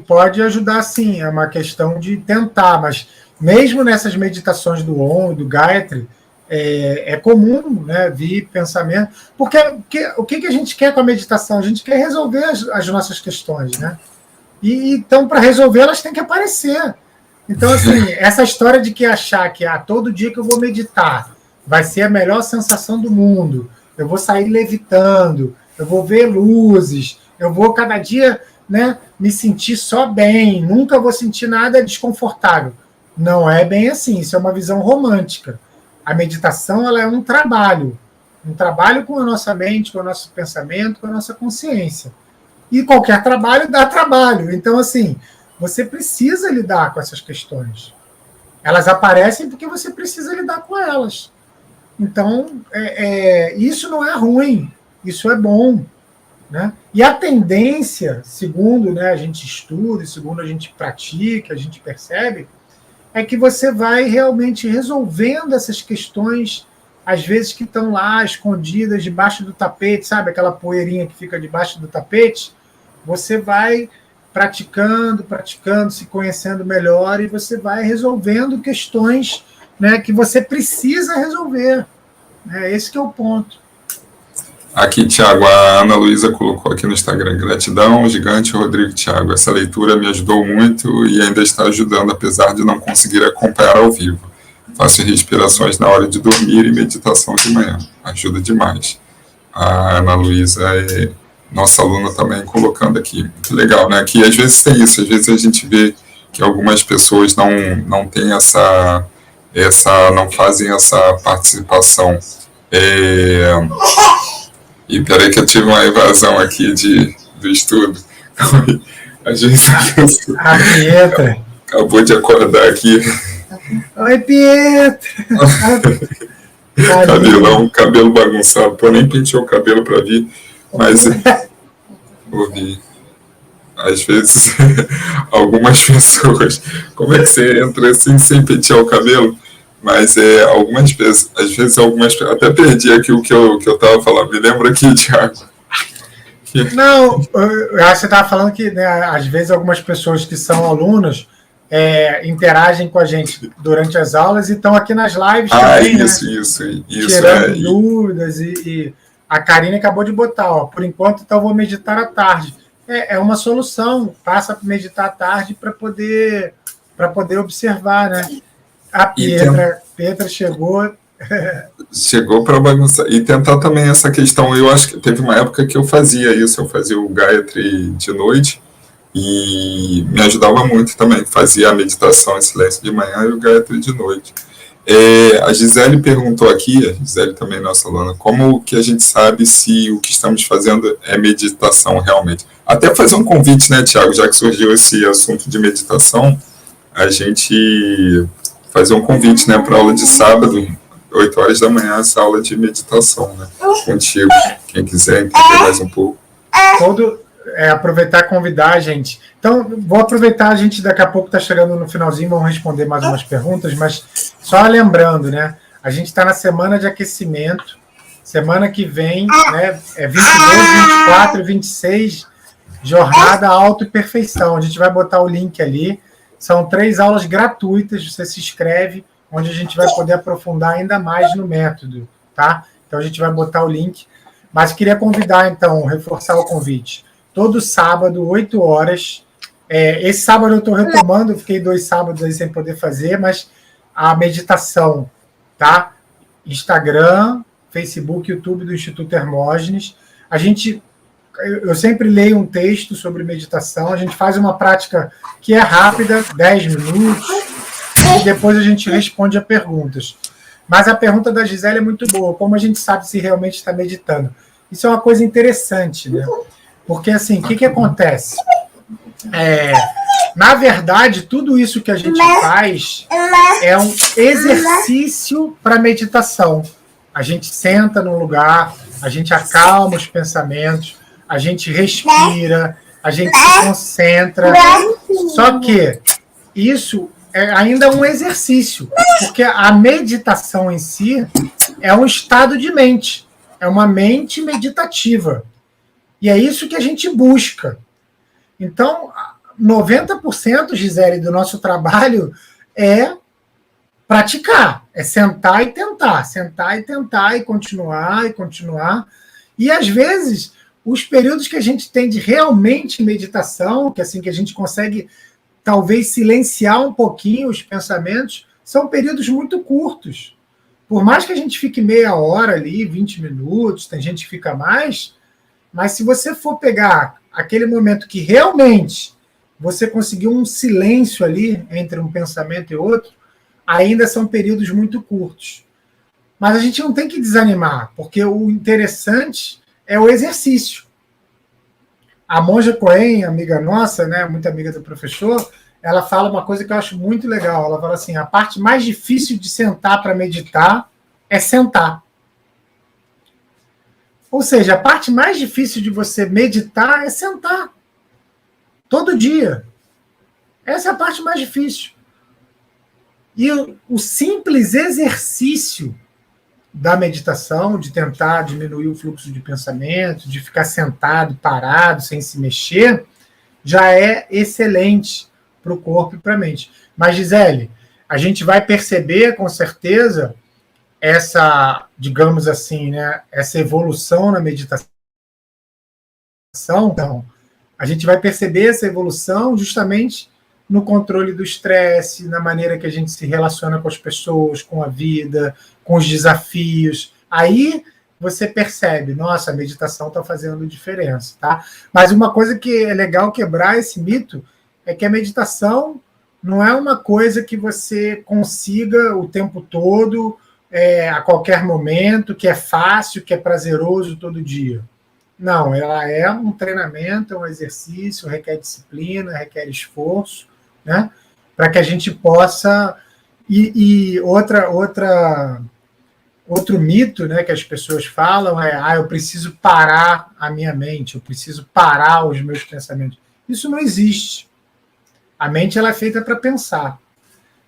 S2: Pode ajudar, sim, é uma questão de tentar, mas mesmo nessas meditações do Om, do Gayatri, é comum, né, vir pensamento, porque o que a gente quer com a meditação? A gente quer resolver as nossas questões, né? E então, para resolver, elas têm que aparecer. Então, assim, essa história de que achar que todo dia que eu vou meditar vai ser a melhor sensação do mundo, eu vou sair levitando, eu vou ver luzes, eu vou cada dia, né, me sentir só bem, nunca vou sentir nada desconfortável. Não é bem assim, isso é uma visão romântica. A meditação, ela é um trabalho com a nossa mente, com o nosso pensamento, com a nossa consciência. E qualquer trabalho dá trabalho. Então, assim, você precisa lidar com essas questões. Elas aparecem porque você precisa lidar com elas. Então, isso não é ruim, isso é bom, né? E a tendência, segundo, né, a gente estuda, segundo a gente pratica, a gente percebe, é que você vai realmente resolvendo essas questões, às vezes que estão lá escondidas debaixo do tapete, sabe? Aquela poeirinha que fica debaixo do tapete. Você vai praticando, se conhecendo melhor e você vai resolvendo questões, né, que você precisa resolver. Esse que é o ponto.
S1: Aqui, Thiago, a Ana Luísa colocou aqui no Instagram: gratidão, gigante Rodrigo Thiago. Essa leitura me ajudou muito e ainda está ajudando, apesar de não conseguir acompanhar ao vivo. Faço respirações na hora de dormir e meditação de manhã. Ajuda demais. A Ana Luísa é nossa aluna também colocando aqui. Muito legal, né? Que às vezes tem isso, às vezes a gente vê que algumas pessoas não têm não fazem essa participação. E peraí que eu tive uma evasão aqui do estudo. A gente
S2: a Pietra
S1: acabou de acordar aqui.
S2: Oi, Pietra!
S1: Cabelo bagunçado. Pô, nem penteou o cabelo para vir, mas ouvi. Às vezes, algumas pessoas... Como é que você entra assim sem pentear o cabelo? Mas algumas vezes, às vezes até perdi aqui o que eu estava falando. Me lembra aqui, Thiago.
S2: Não, eu acho que você estava falando que, né, às vezes algumas pessoas que são alunos interagem com a gente durante as aulas e estão aqui nas lives também,
S1: isso,
S2: tirando dúvidas. E a Karine acabou de botar, por enquanto, então vou meditar à tarde. É uma solução, passa a meditar à tarde para poder observar, né? A Pietra chegou.
S1: Chegou para bagunçar. E tentar também essa questão. Eu acho que teve uma época que eu fazia isso, eu fazia o Gayatri de noite e me ajudava muito também. Fazia a meditação em silêncio de manhã e o Gayatri de noite. A Gisele perguntou aqui, a Gisele também, nossa aluna, como que a gente sabe se o que estamos fazendo é meditação realmente? Até fazer um convite, né, Thiago, já que surgiu esse assunto de meditação, a gente fazer um convite, né, para a aula de sábado, 8 horas da manhã, essa aula de meditação, né, contigo, quem quiser entender mais um pouco.
S2: aproveitar e convidar a gente. Então, vou aproveitar, a gente daqui a pouco está chegando no finalzinho, vamos responder mais umas perguntas, mas só lembrando, né? A gente está na semana de aquecimento, semana que vem, né? É 22, 24 e 26, Jornada Auto e Perfeição. A gente vai botar o link ali. São 3 aulas gratuitas, você se inscreve, onde a gente vai poder aprofundar ainda mais no método, tá? Então, a gente vai botar o link. Mas queria convidar, então, reforçar o convite. Todo sábado, 8 horas. Esse sábado eu estou retomando, fiquei 2 sábados aí sem poder fazer, mas a meditação, tá? Instagram, Facebook, YouTube do Instituto Hermógenes. Eu sempre leio um texto sobre meditação, a gente faz uma prática que é rápida, 10 minutos, e depois a gente responde a perguntas. Mas a pergunta da Gisele é muito boa, como a gente sabe se realmente está meditando? Isso é uma coisa interessante, né? Porque, assim, o que acontece? Na verdade, tudo isso que a gente faz é um exercício para meditação. A gente senta num lugar, a gente acalma os pensamentos, a gente respira, a gente se concentra. Só que isso é ainda um exercício, porque a meditação em si é um estado de mente, é uma mente meditativa. E é isso que a gente busca. Então, 90%, Gisele, do nosso trabalho é praticar, é sentar e tentar e continuar e continuar. E, às vezes, os períodos que a gente tem de realmente meditação, que assim que a gente consegue talvez silenciar um pouquinho os pensamentos, são períodos muito curtos. Por mais que a gente fique meia hora ali, 20 minutos, tem gente que fica mais, mas se você for pegar aquele momento que realmente você conseguiu um silêncio ali entre um pensamento e outro, ainda são períodos muito curtos. Mas a gente não tem que desanimar, porque o interessante é o exercício. A Monja Coen, amiga nossa, né, muito amiga do professor, ela fala uma coisa que eu acho muito legal. Ela fala assim, a parte mais difícil de sentar para meditar é sentar. Ou seja, a parte mais difícil de você meditar é sentar. Todo dia. Essa é a parte mais difícil. E o simples exercício da meditação, de tentar diminuir o fluxo de pensamento, de ficar sentado, parado, sem se mexer, já é excelente para o corpo e para a mente. Mas, Gisele, a gente vai perceber, com certeza, essa, digamos assim, né, essa evolução na meditação. Então, a gente vai perceber essa evolução justamente no controle do estresse, na maneira que a gente se relaciona com as pessoas, com a vida, com os desafios. Aí você percebe, nossa, a meditação está fazendo diferença, tá? Mas uma coisa que é legal quebrar esse mito é que a meditação não é uma coisa que você consiga o tempo todo, a qualquer momento, que é fácil, que é prazeroso todo dia. Não, ela é um treinamento, é um exercício, requer disciplina, requer esforço, né? Para que a gente possa... Outro mito, né, que as pessoas falam é eu preciso parar a minha mente, eu preciso parar os meus pensamentos. Isso não existe. A mente ela é feita para pensar.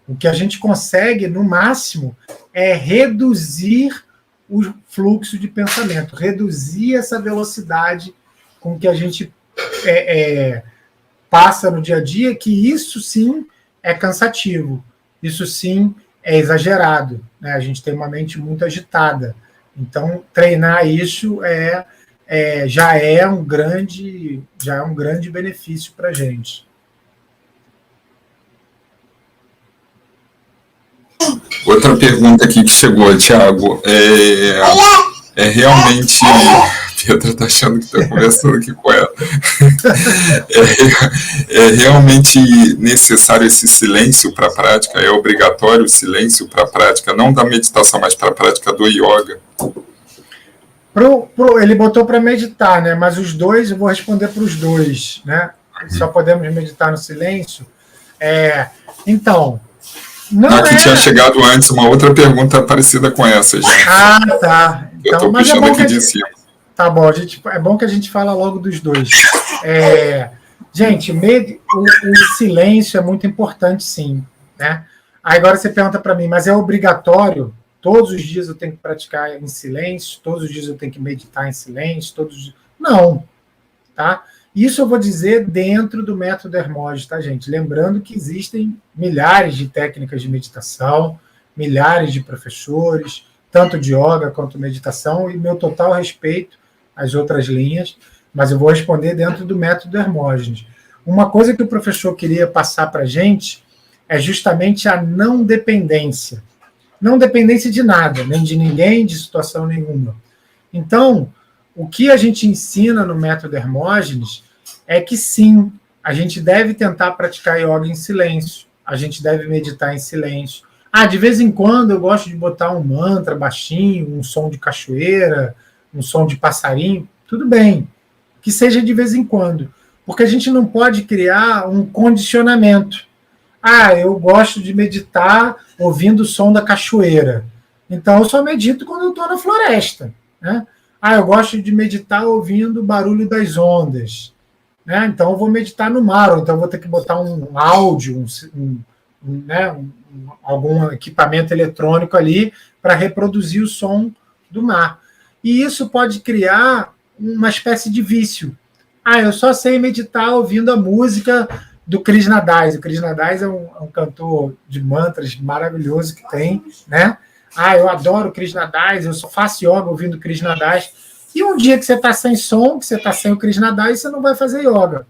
S2: O que a gente consegue, no máximo, é reduzir o fluxo de pensamento, reduzir essa velocidade com que a gente passa no dia a dia, que isso sim é cansativo, isso sim é exagerado, né? A gente tem uma mente muito agitada. Então, treinar isso já é um grande benefício para a gente.
S1: Outra pergunta aqui que chegou, Thiago, realmente... Pietra está achando que está conversando aqui com ela. É realmente necessário esse silêncio para a prática? É obrigatório o silêncio para a prática? Não da meditação, mas para a prática do yoga?
S2: Ele botou para meditar, né? Mas os dois, eu vou responder para os dois, né? Só podemos meditar no silêncio. Então...
S1: Aqui tinha chegado antes uma outra pergunta parecida com essa, gente.
S2: Tá. Então,
S1: eu estou puxando aqui de cima.
S2: Tá bom, é bom que a gente fala logo dos dois. Gente, o silêncio é muito importante, sim, né? Aí agora você pergunta para mim, mas é obrigatório? Todos os dias eu tenho que praticar em silêncio? Todos os dias eu tenho que meditar em silêncio? Não, tá? Isso eu vou dizer dentro do método Hermógenes, tá, gente? Lembrando que existem milhares de técnicas de meditação, milhares de professores, tanto de yoga quanto meditação, e meu total respeito às outras linhas, mas eu vou responder dentro do método Hermógenes. Uma coisa que o professor queria passar para a gente é justamente a não dependência. Não dependência de nada, nem de ninguém, de situação nenhuma. Então, o que a gente ensina no método Hermógenes é que sim, a gente deve tentar praticar yoga em silêncio, a gente deve meditar em silêncio. De vez em quando eu gosto de botar um mantra baixinho, um som de cachoeira, um som de passarinho, tudo bem, que seja de vez em quando, porque a gente não pode criar um condicionamento. Eu gosto de meditar ouvindo o som da cachoeira, então eu só medito quando eu estou na floresta, né? Eu gosto de meditar ouvindo o barulho das ondas, né? Então eu vou meditar no mar, ou então eu vou ter que botar um áudio, algum equipamento eletrônico ali para reproduzir o som do mar. E isso pode criar uma espécie de vício. Eu só sei meditar ouvindo a música do Krishna Das. O Krishna Das é um cantor de mantras maravilhoso que tem, né? Eu adoro Krishna Das, eu só faço yoga ouvindo Krishna Das. E um dia que você está sem som, que você está sem o Krishna Das, você não vai fazer yoga.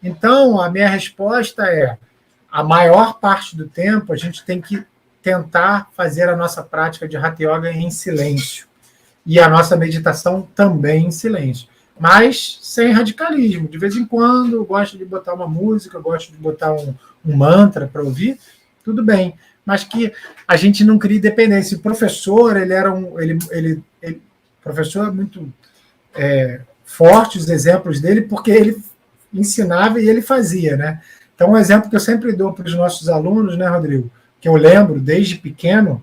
S2: Então, a minha resposta é: a maior parte do tempo a gente tem que tentar fazer a nossa prática de Hatha Yoga em silêncio. E a nossa meditação também em silêncio. Mas sem radicalismo. De vez em quando eu gosto de botar uma música, eu gosto de botar um mantra para ouvir, tudo bem. Mas que a gente não crie dependência. O professor, professor é muito forte os exemplos dele, porque ele ensinava e ele fazia, né? Então, um exemplo que eu sempre dou para os nossos alunos, né, Rodrigo, que eu lembro desde pequeno,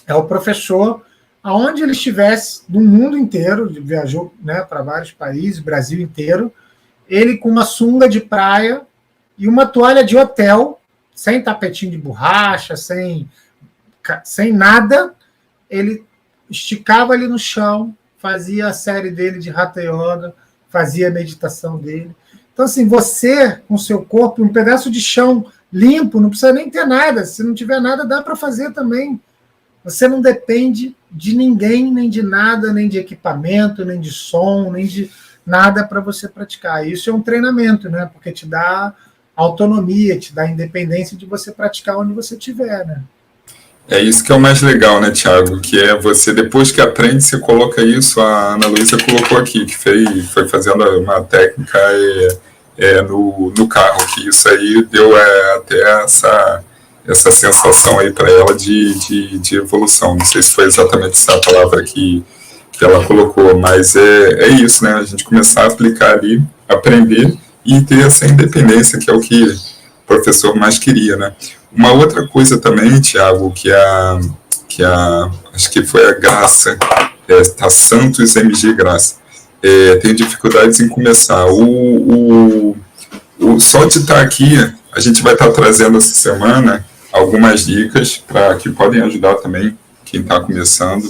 S2: é o professor, aonde ele estivesse, no mundo inteiro, viajou, né, para vários países, Brasil inteiro, ele com uma sunga de praia e uma toalha de hotel, sem tapetinho de borracha, sem nada, ele esticava ali no chão, fazia a série dele de Hatha Yoga, fazia a meditação dele. Então, assim, você, com o seu corpo, um pedaço de chão limpo, não precisa nem ter nada. Se não tiver nada, dá para fazer também. Você não depende de ninguém, nem de nada, nem de equipamento, nem de som, nem de nada para você praticar. Isso é um treinamento, né? Porque te dá autonomia, te dá independência de você praticar onde você estiver, né?
S1: É isso que é o mais legal, né, Thiago? Que é você, depois que aprende, você coloca isso. A Ana Luísa colocou aqui, que foi fazendo uma técnica no carro, que isso aí deu até essa sensação aí para ela de evolução. Não sei se foi exatamente essa palavra que ela colocou, mas é isso, né? A gente começar a aplicar ali, aprender e ter essa independência, que é o que o professor mais queria, né? Uma outra coisa também, Thiago, que acho que foi a Graça, tá Santos MG Graça, tem dificuldades em começar. Só de estar aqui, a gente vai estar trazendo essa semana algumas dicas que podem ajudar também quem está começando.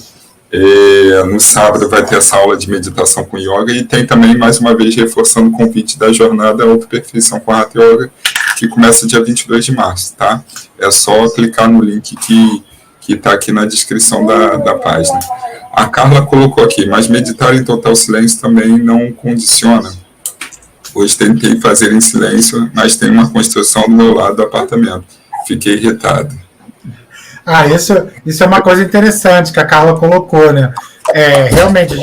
S1: No sábado vai ter essa aula de meditação com yoga e tem também, mais uma vez, reforçando o convite da jornada Autoperfeição com Hatha Yoga, que começa dia 22 de março, tá? É só clicar no link que está aqui na descrição da página. A Carla colocou aqui, mas meditar em total silêncio também não condiciona. Hoje tentei fazer em silêncio, mas tem uma construção do meu lado do apartamento. Fiquei irritado.
S2: Isso é uma coisa interessante que a Carla colocou, né? Realmente,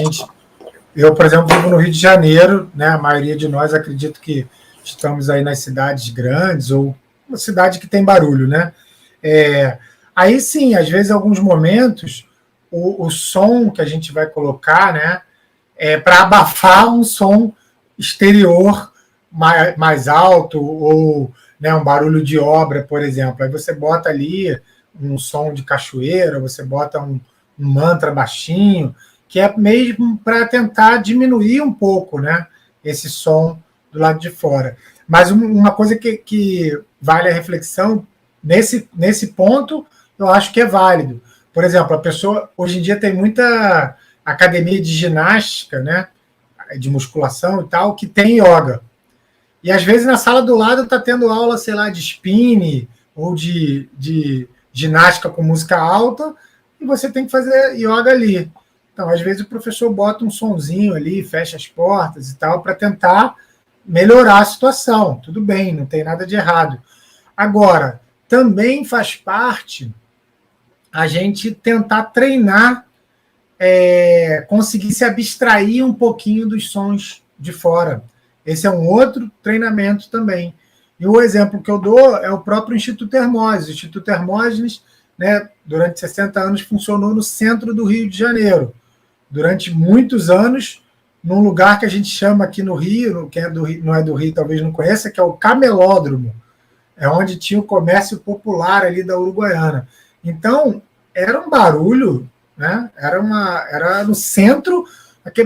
S2: eu, por exemplo, vivo no Rio de Janeiro, né? A maioria de nós acredito que estamos aí nas cidades grandes ou uma cidade que tem barulho, né? Aí sim, às vezes, em alguns momentos, o som que a gente vai colocar, né? Para abafar um som exterior mais alto ou, né, um barulho de obra, por exemplo. Aí você bota ali um som de cachoeira, você bota um mantra baixinho, que é mesmo para tentar diminuir um pouco, né, esse som do lado de fora. Mas uma coisa que vale a reflexão, nesse ponto, eu acho que é válido. Por exemplo, a pessoa, hoje em dia, tem muita academia de ginástica, né, de musculação e tal, que tem yoga. E, às vezes, na sala do lado está tendo aula, sei lá, de spinning ou de ginástica com música alta, e você tem que fazer yoga ali. Então, às vezes, o professor bota um sonzinho ali, fecha as portas e tal, para tentar melhorar a situação. Tudo bem, não tem nada de errado. Agora, também faz parte a gente tentar treinar, conseguir se abstrair um pouquinho dos sons de fora. Esse é um outro treinamento também. E o exemplo que eu dou é o próprio Instituto Hermógenes. O Instituto Hermógenes, né, durante 60 anos, funcionou no centro do Rio de Janeiro. Durante muitos anos, num lugar que a gente chama aqui no Rio, que não é do Rio, talvez não conheça, que é o Camelódromo. É onde tinha o comércio popular ali da Uruguaiana. Então, era um barulho, né? Era no centro,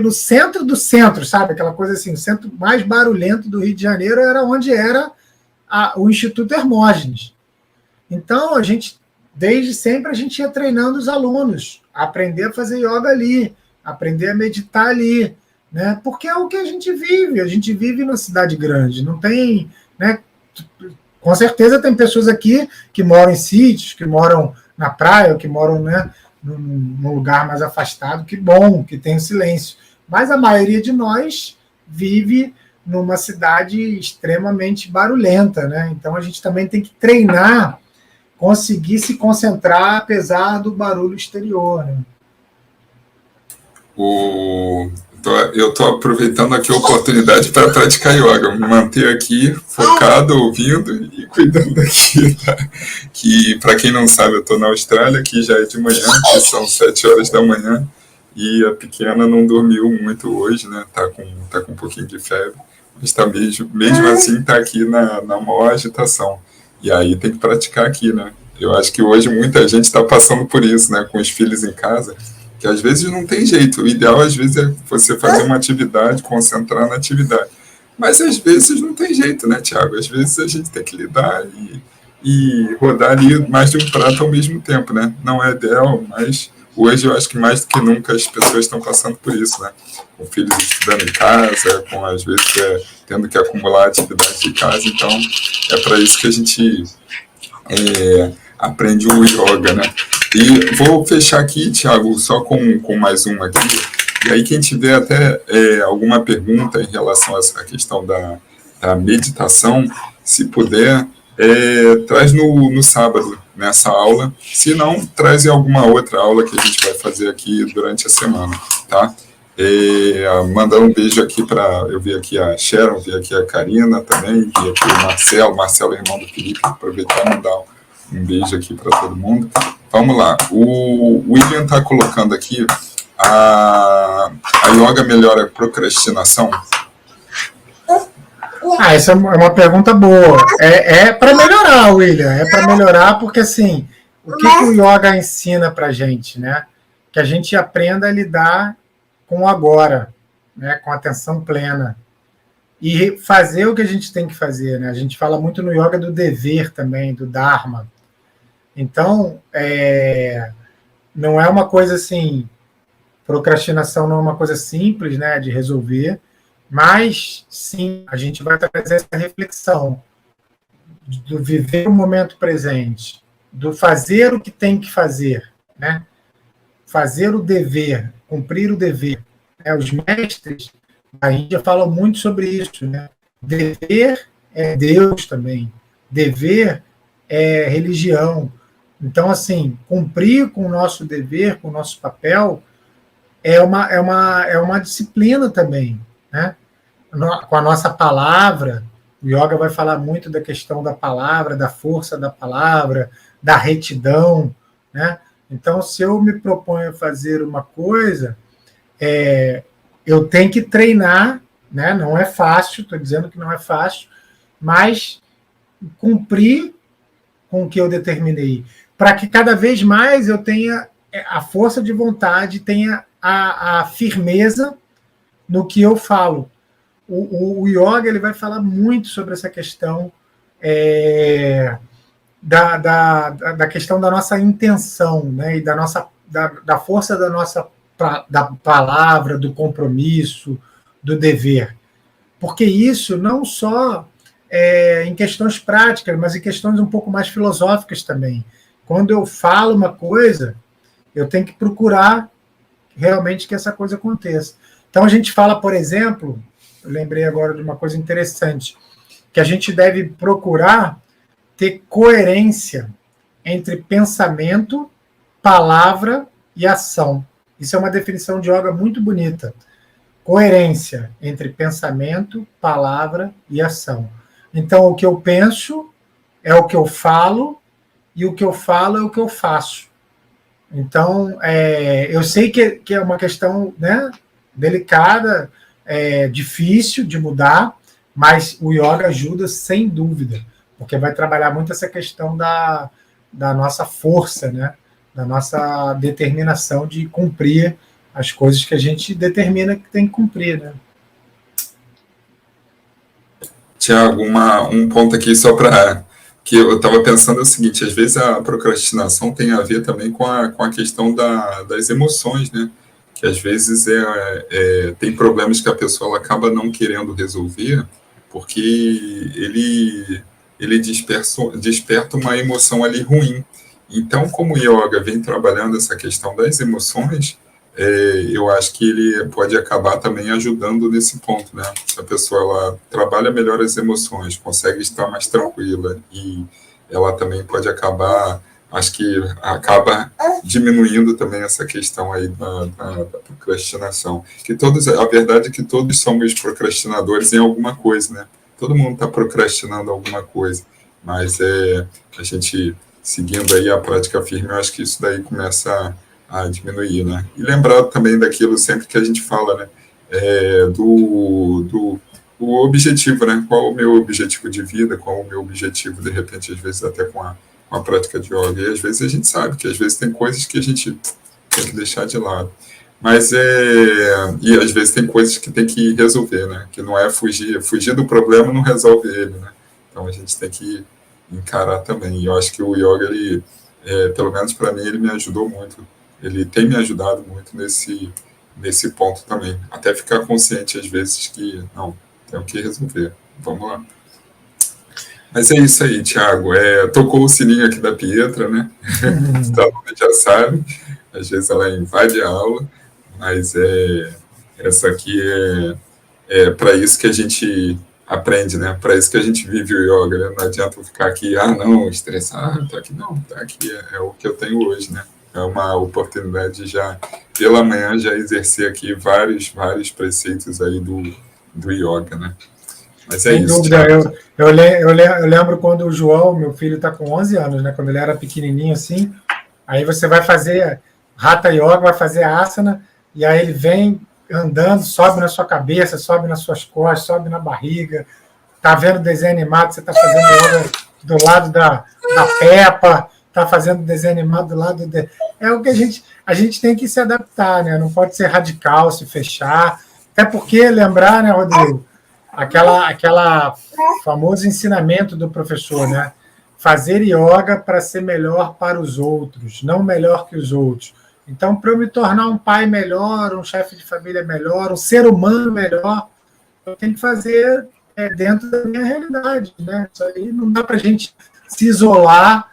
S2: no centro do centro, sabe? Aquela coisa assim, o centro mais barulhento do Rio de Janeiro era onde era o Instituto Hermógenes. Então, desde sempre, a gente ia treinando os alunos a aprender a fazer yoga ali, aprender a meditar ali, né? Porque é o que a gente vive na cidade grande, não tem, né? Com certeza tem pessoas aqui que moram em sítios, que moram na praia, que moram, né, num lugar mais afastado, que bom, que tem o silêncio. Mas a maioria de nós vive numa cidade extremamente barulhenta, né? Então a gente também tem que treinar, conseguir se concentrar apesar do barulho exterior, né?
S1: Eu estou aproveitando aqui a oportunidade para praticar yoga, me manter aqui focado, ouvindo e cuidando aqui, tá? Que, para quem não sabe, eu estou na Austrália, que já é de manhã, que são 7 horas da manhã, e a pequena não dormiu muito hoje, né? Tá com um pouquinho de febre, mas tá mesmo assim está aqui na maior agitação. E aí tem que praticar aqui, né? Eu acho que hoje muita gente está passando por isso, né? Com os filhos em casa, que às vezes não tem jeito. O ideal, às vezes, é você fazer uma atividade, concentrar na atividade. Mas, às vezes, não tem jeito, né, Thiago? Às vezes a gente tem que lidar e rodar ali mais de um prato ao mesmo tempo, né? Não é ideal, mas hoje eu acho que mais do que nunca as pessoas estão passando por isso, né? Com filhos estudando em casa, com, às vezes, tendo que acumular atividades de casa. Então, é para isso que a gente aprende o yoga, né? E vou fechar aqui, Thiago, só com mais uma aqui. E aí, quem tiver até alguma pergunta em relação a essa questão da meditação, se puder, traz no sábado, nessa aula. Se não, traz em alguma outra aula que a gente vai fazer aqui durante a semana, tá? Mandar um beijo aqui para... Eu vi aqui a Sharon, vi aqui a Karina também, vi aqui o Marcelo, irmão do Felipe, aproveitar e mandar um beijo aqui para todo mundo. Vamos lá. O William está colocando aqui a yoga melhora a procrastinação?
S2: Essa é uma pergunta boa. É para melhorar, William. É para melhorar porque, assim, o que o yoga ensina para a gente, né? Que a gente aprenda a lidar com o agora, né? Com atenção plena. E fazer o que a gente tem que fazer, né? A gente fala muito no yoga do dever também, do dharma. Então, não é uma coisa assim, procrastinação não é uma coisa simples, né, de resolver, mas, sim, a gente vai trazer essa reflexão do viver o momento presente, do fazer o que tem que fazer, né, fazer o dever, cumprir o dever. Os mestres da Índia falam muito sobre isso, né? Dever é Deus também, dever é religião. Então, assim, cumprir com o nosso dever, com o nosso papel, é uma disciplina também, né? Com a nossa palavra, o yoga vai falar muito da questão da palavra, da força da palavra, da retidão, né? Então, se eu me proponho a fazer uma coisa, eu tenho que treinar, né? Não é fácil, estou dizendo que não é fácil, mas cumprir com o que eu determinei, para que cada vez mais eu tenha a força de vontade, tenha a firmeza no que eu falo. o yoga ele vai falar muito sobre essa questão da questão da nossa intenção, né? E da força da palavra, do compromisso, do dever. Porque isso não só em questões práticas, mas em questões um pouco mais filosóficas também. Quando eu falo uma coisa, eu tenho que procurar realmente que essa coisa aconteça. Então, a gente fala, por exemplo, eu lembrei agora de uma coisa interessante, que a gente deve procurar ter coerência entre pensamento, palavra e ação. Isso é uma definição de yoga muito bonita. Coerência entre pensamento, palavra e ação. Então, o que eu penso é o que eu falo, e o que eu falo é o que eu faço. Então, eu sei que é uma questão, né, delicada, difícil de mudar, mas o yoga ajuda sem dúvida, porque vai trabalhar muito essa questão da nossa força, né, da nossa determinação de cumprir as coisas que a gente determina que tem que cumprir, né?
S1: Tiago, um ponto aqui só para que eu estava pensando é o seguinte, às vezes a procrastinação tem a ver também com a questão das emoções, né? Que às vezes tem problemas que a pessoa ela acaba não querendo resolver porque ele desperta uma emoção ali ruim. Então, como o yoga vem trabalhando essa questão das emoções, eu acho que ele pode acabar também ajudando nesse ponto, né? Se a pessoa ela trabalha melhor as emoções, consegue estar mais tranquila e ela também pode acabar, acho que acaba diminuindo também essa questão aí da procrastinação. A verdade é que todos somos procrastinadores em alguma coisa, né? Todo mundo está procrastinando alguma coisa, mas a gente seguindo aí a prática firme, eu acho que isso daí começa a diminuir, né? E lembrar também daquilo sempre que a gente fala, né? O objetivo, né? Qual o meu objetivo de vida, qual o meu objetivo, de repente, às vezes até com a prática de yoga. E às vezes a gente sabe que às vezes tem coisas que a gente tem que deixar de lado. Mas e às vezes tem coisas que tem que resolver, né? Que não é fugir do problema não resolve ele, né? Então a gente tem que encarar também. E eu acho que o yoga, ele, pelo menos para mim, ele me ajudou muito. Ele tem me ajudado muito nesse ponto também. Até ficar consciente, às vezes, que não, tenho que resolver. Vamos lá. Mas é isso aí, Thiago. Tocou o sininho aqui da Pietra, né? Os alunos já sabem. Às vezes ela invade a aula, mas essa aqui para isso que a gente aprende, né? Para isso que a gente vive o yoga, né? Não adianta eu ficar aqui, não, estressado, tá aqui, não, tá aqui, é o que eu tenho hoje, né? É uma oportunidade de já, pela manhã, já exercer aqui vários preceitos aí do yoga, né? Mas
S2: sem dúvida, eu lembro quando o João, meu filho, está com 11 anos, né? Quando ele era pequenininho assim, aí você vai fazer Hatha Yoga, vai fazer asana, e aí ele vem andando, sobe na sua cabeça, sobe nas suas costas, sobe na barriga, tá vendo desenho animado, você está fazendo yoga do lado da Peppa, está fazendo desenho animado do lado é o que a gente tem que se adaptar, né? Não pode ser radical, se fechar, até porque lembrar, né, Rodrigo, aquela famoso ensinamento do professor, né? Fazer yoga para ser melhor para os outros, não melhor que os outros. Então, para eu me tornar um pai melhor, um chefe de família melhor, um ser humano melhor, eu tenho que fazer dentro da minha realidade, né? Isso aí não dá para a gente se isolar.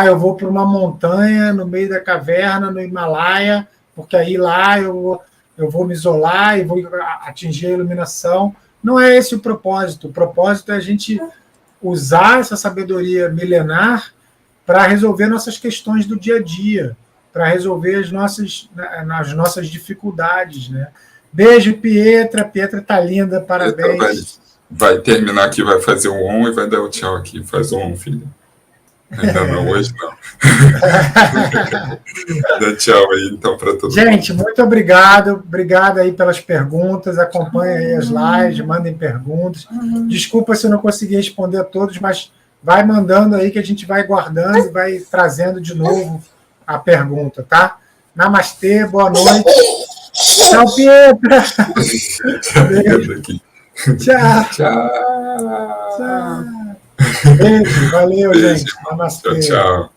S2: Eu vou para uma montanha no meio da caverna, no Himalaia, porque aí lá eu vou me isolar e vou atingir a iluminação. Não é esse o propósito. O propósito é a gente usar essa sabedoria milenar para resolver nossas questões do dia a dia, para resolver as nossas dificuldades, né? Beijo, Pietra. Pietra tá linda, parabéns.
S1: Vai terminar aqui, vai fazer o on e vai dar o tchau aqui. Faz o on, filho. Ainda não, hoje não. Dá tchau aí, então, para todo mundo.
S2: Gente, muito obrigado. Obrigado aí pelas perguntas. Acompanhem aí as lives, mandem perguntas. Desculpa se eu não consegui responder a todos, mas vai mandando aí que a gente vai guardando e vai trazendo de novo a pergunta, tá? Namastê, boa noite. Tchau, Pietra. Tchau.
S1: Tchau.
S2: Tchau. Beijo, valeu,
S1: Beijo,
S2: gente.
S1: irmão.
S2: Namastê.
S1: Tchau, tchau.